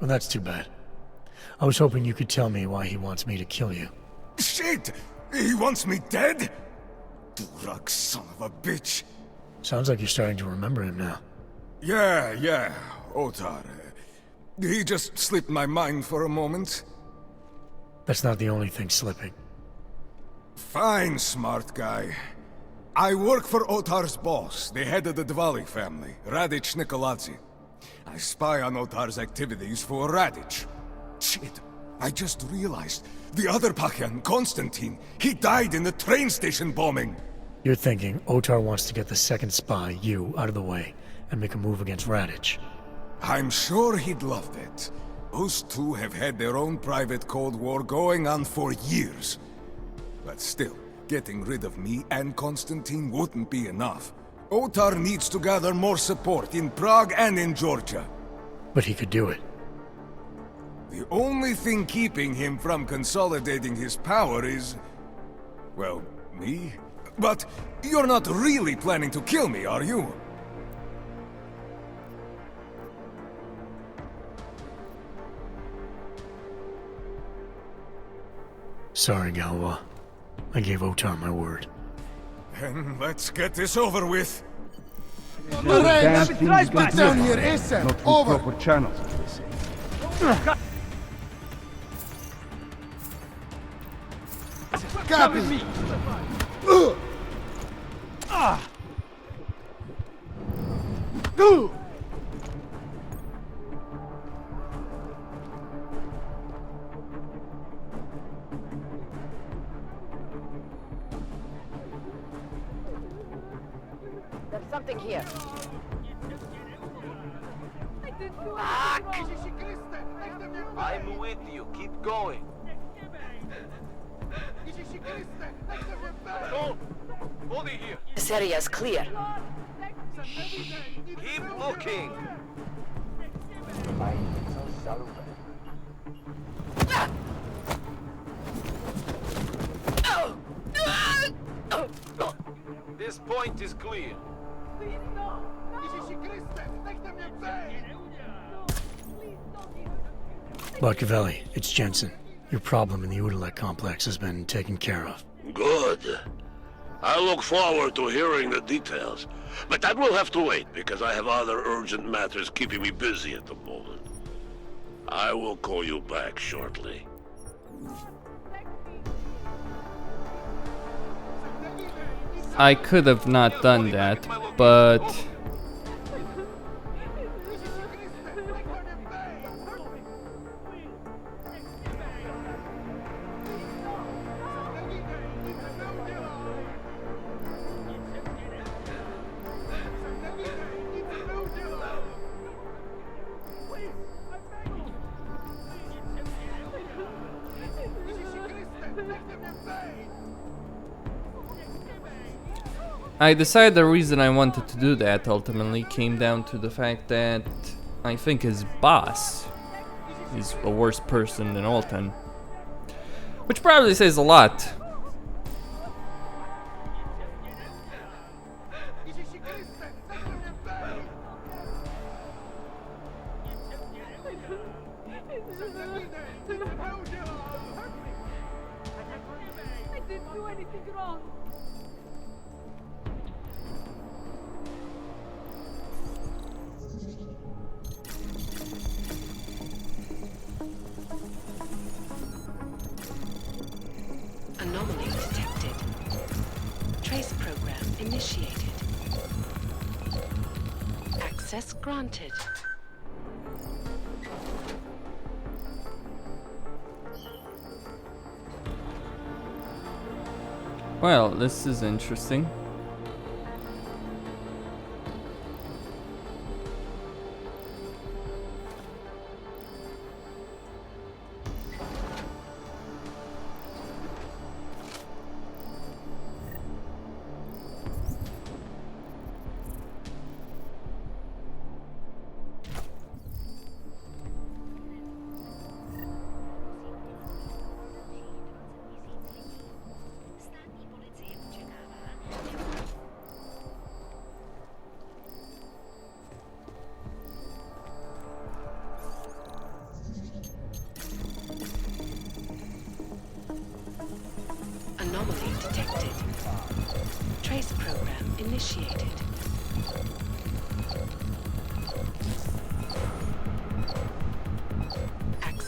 Well, that's too bad. I was hoping you could tell me why he wants me to kill you. Shit! He wants me dead? Durag son of a bitch. Sounds like you're starting to remember him now. Yeah, Otar. He just slipped my mind for a moment. That's not the only thing slipping. Fine, smart guy. I work for Otar's boss, the head of the Dvali family, Radic Nikoladze. I spy on Otar's activities for Radic. Shit, I just realized. The other Pakhan, Konstantin, he died in the train station bombing. You're thinking Otar wants to get the second spy, you, out of the way, and make a move against Radic. I'm sure he'd love that. Those two have had their own private Cold War going on for years. But still, getting rid of me and Konstantin wouldn't be enough. Otar needs to gather more support in Prague and in Georgia. But he could do it. The only thing keeping him from consolidating his power is... well, me? But you're not really planning to kill me, are you? Sorry, Galwa. I gave Otar my word. Then let's get this over with. Get down here, ASAP! Not through Over! proper channels, as they say. Copy! There's something here. I'm with you. Keep going. No! Hold it here. This area is clear. Keep looking. This point is clear. Barkavelli, it's Jensen. Your problem in the Utulek complex has been taken care of. Good. I look forward to hearing the details. But that will have to wait, because I have other urgent matters keeping me busy at the moment. I will call you back shortly. I could have not done that, but... I decided the reason I wanted to do that ultimately came down to the fact that I think his boss is a worse person than Alton. Which probably says a lot. I didn't do anything wrong. Anomaly detected. Trace program initiated. Access granted. Well, this is interesting. Anomaly detected. Trace program initiated.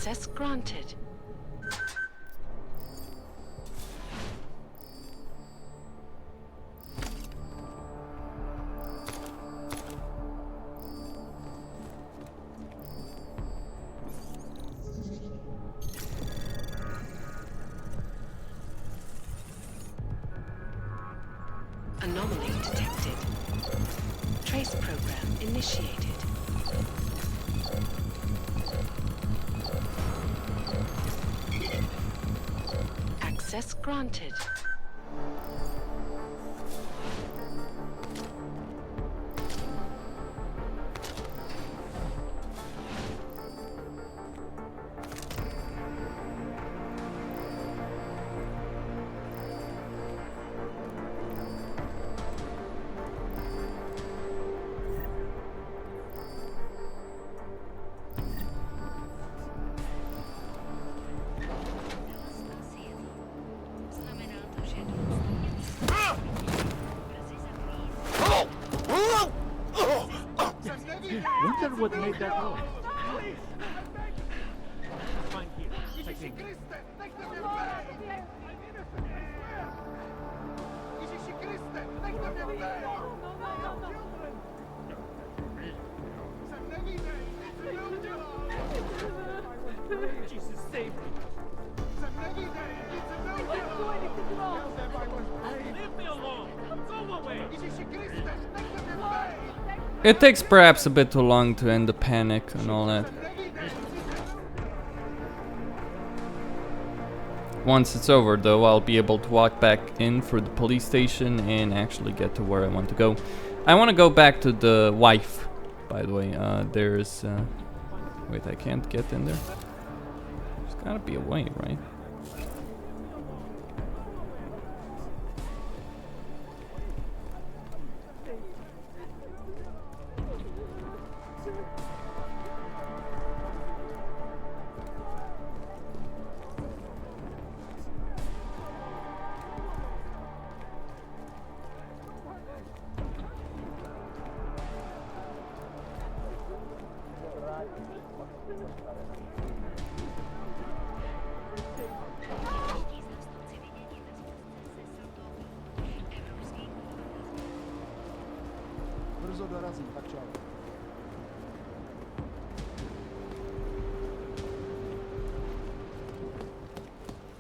Access granted. Anomaly detected. Trace program initiated. Access granted. Wonder what made that noise. Jesus, save me. Leave me alone. Go away. It takes perhaps a bit too long to end the panic and all that. Once it's over though, I'll be able to walk back in through the police station and actually get to where I want to go. I want to go back to the wife, by the way. There's... wait, I can't get in there? There's gotta be a way, right?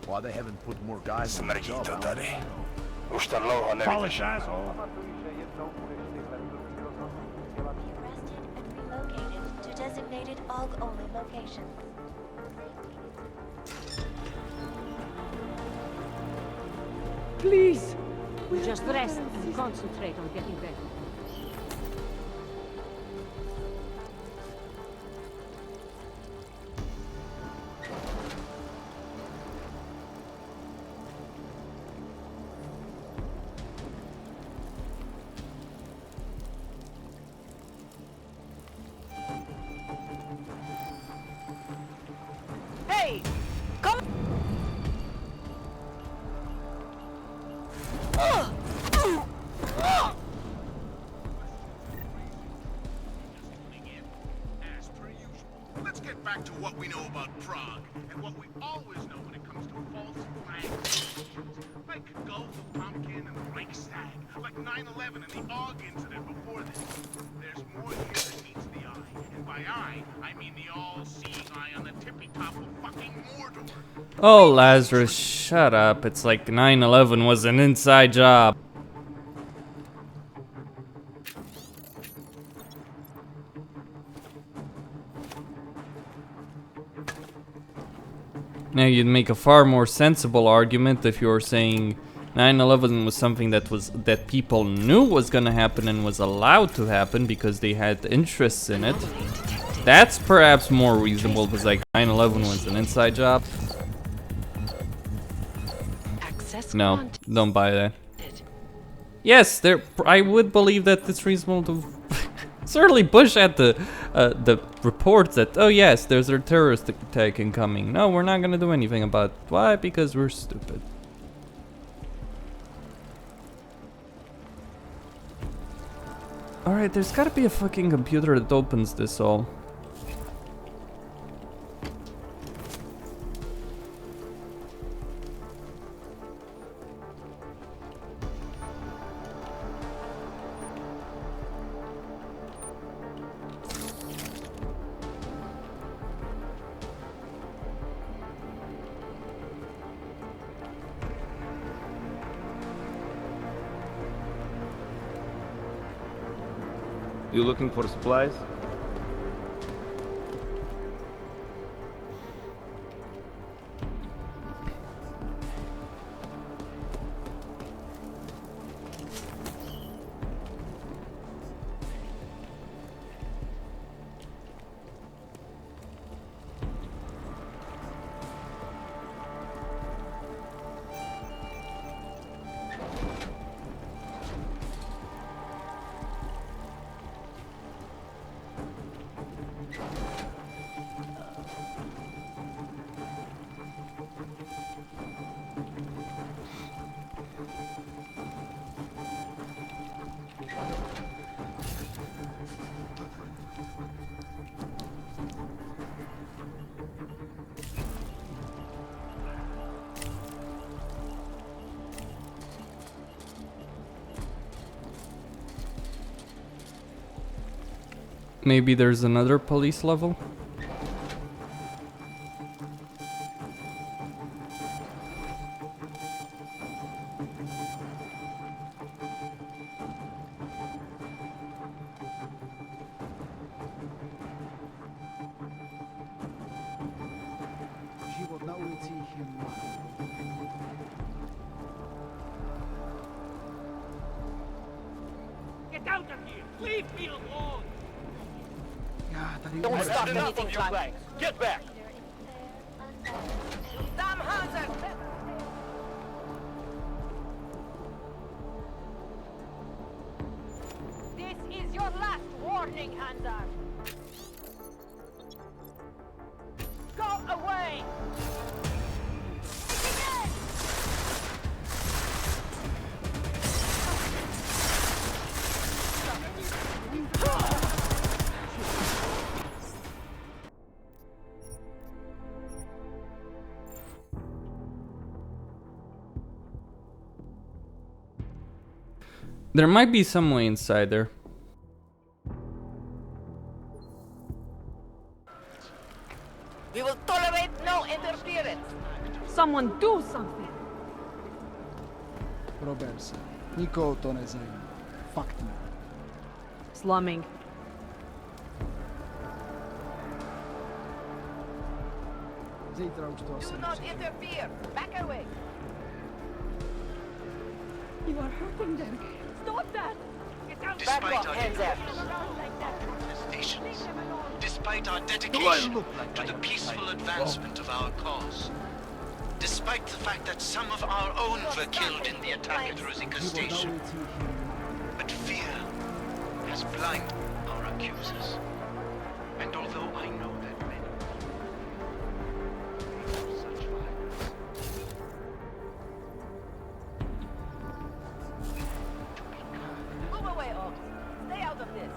Why they haven't put more guys on the job? Polish asshole. Relocated to designated Aug-only locations. Please! We just rest and concentrate on getting better. Hey! Come! Let's get back to what we know about Prague, and what we always know when it comes to false flags. Like Gulf of Pumpkin and the Reichstag, like 9/11 and the Aug incident before this. There's more here than meets the eye, and by eye, I mean the all-seeing eye on the tippy top of fucking Mordor. Oh, Lazarus, shut up. It's like 9/11 was an inside job. Now you'd make a far more sensible argument if you were saying 9/11 was something that people knew was gonna happen and was allowed to happen because they had interests in it. That's perhaps more reasonable, because like 9/11 was an inside job. No, don't buy that. Yes, I would believe that it's reasonable to. Certainly, Bush had the reports that, oh yes, there's a terrorist attack incoming. No, we're not gonna do anything about it. Why? Because we're stupid. Alright, there's gotta be a fucking computer that opens this all. You looking for supplies? Maybe there's another police level? Život na ulicích je marný. Get out of here! Leave me alone! Já tady Don't stop anything, anything, Clank. Get back! Damn Hansen! This is your last warning, Hansen! Go away! There might be some way inside there. We will tolerate no interference! Someone do something! Prober se. Nikoho to nezajímá. Fakt ne. Slumming. Zítra už to asi Do not interfere! Back away! You are hurting them. Stop that! Despite our despite our dedication to the peaceful advancement of our cause, despite the fact that some of our own were killed in the attack at Rosika Station, but fear has blinded our accusers. And although I know that many such violence, Move away, Aug. Stay out of this.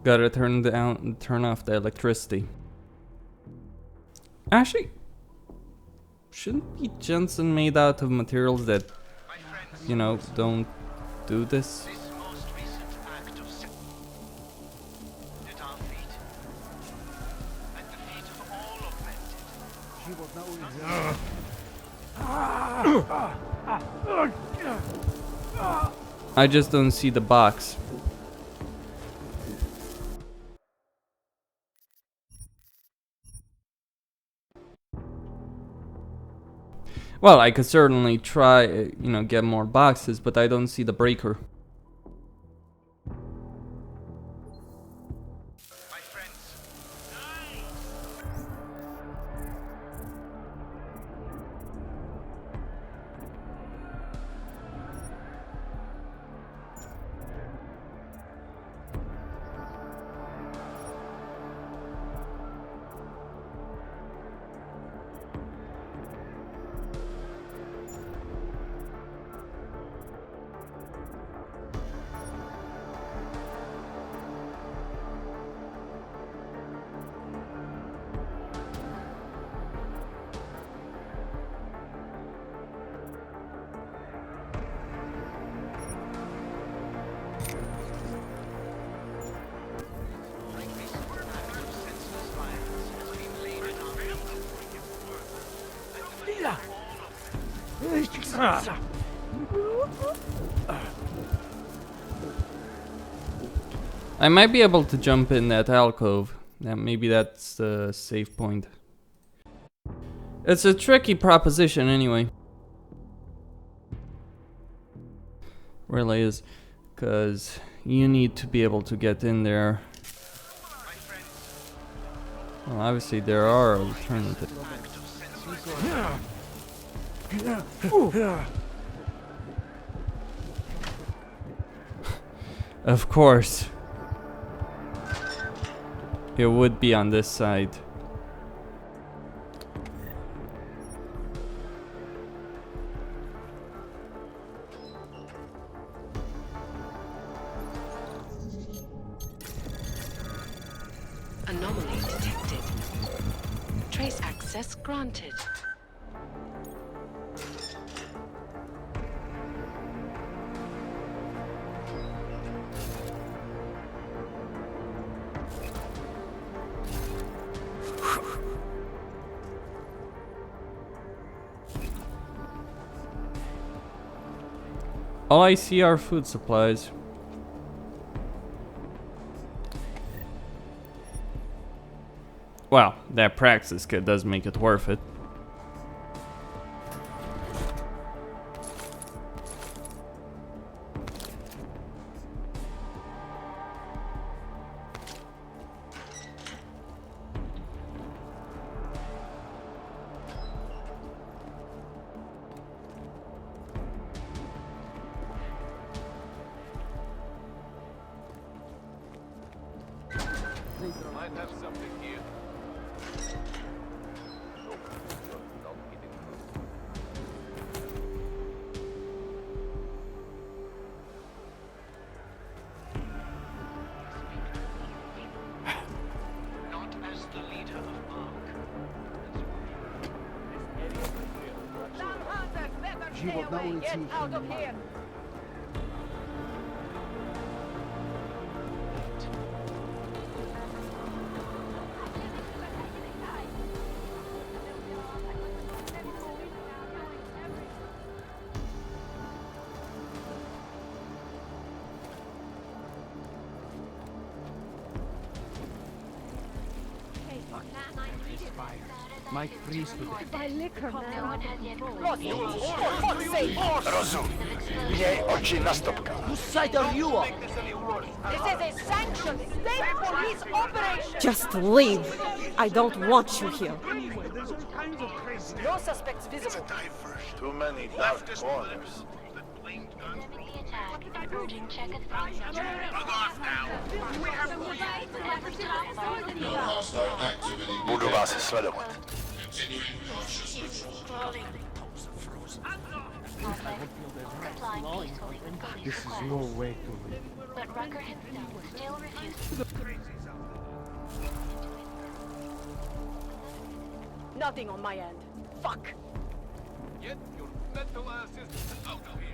Gotta turn off the electricity. Actually, shouldn't be Jensen made out of materials that, you know, don't do this? I just don't see the box. Well, I could certainly try, you know, get more boxes, but I don't see the breaker. I might be able to jump in that alcove. Yeah, maybe that's the save point. It's a tricky proposition anyway. Really is, because you need to be able to get in there. Well, obviously there are alternatives. Of course. It would be on this side. Anomaly detected. Trace access granted. All I see are food supplies. Well, that praxis kit does make it worth it. Might have something here. Not as the leader of Aug. Get out of here! Might freeze to death. By liquor, man. No one has yet For fuck's sake! Rozum! Mnie oczy na stopka. Whose side are you on? This is a sanctioned state police operation! Just leave. I don't want you here. No suspects visible. Too many dark corners. urgent check of threats. Bug off now. We have No hostile activity. Budu vás sledovat. Continuing cautious patrol. This is no way to live. But Rucker himself still refuses. Nothing on my end. Fuck. Get your mental asses out of here.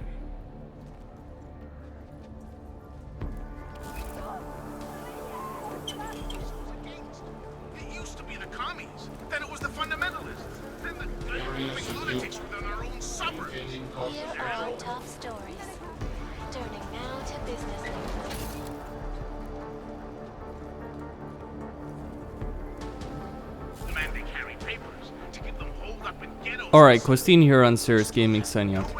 It used to be the commies. Then it was the fundamentalists. Then the gun-moving lunatics within our own suburbs. Here are our top stories. Turning now to business news. Demand they carry papers to keep them holed up in ghettos. Alright, Costin here on Serious Gaming signing out.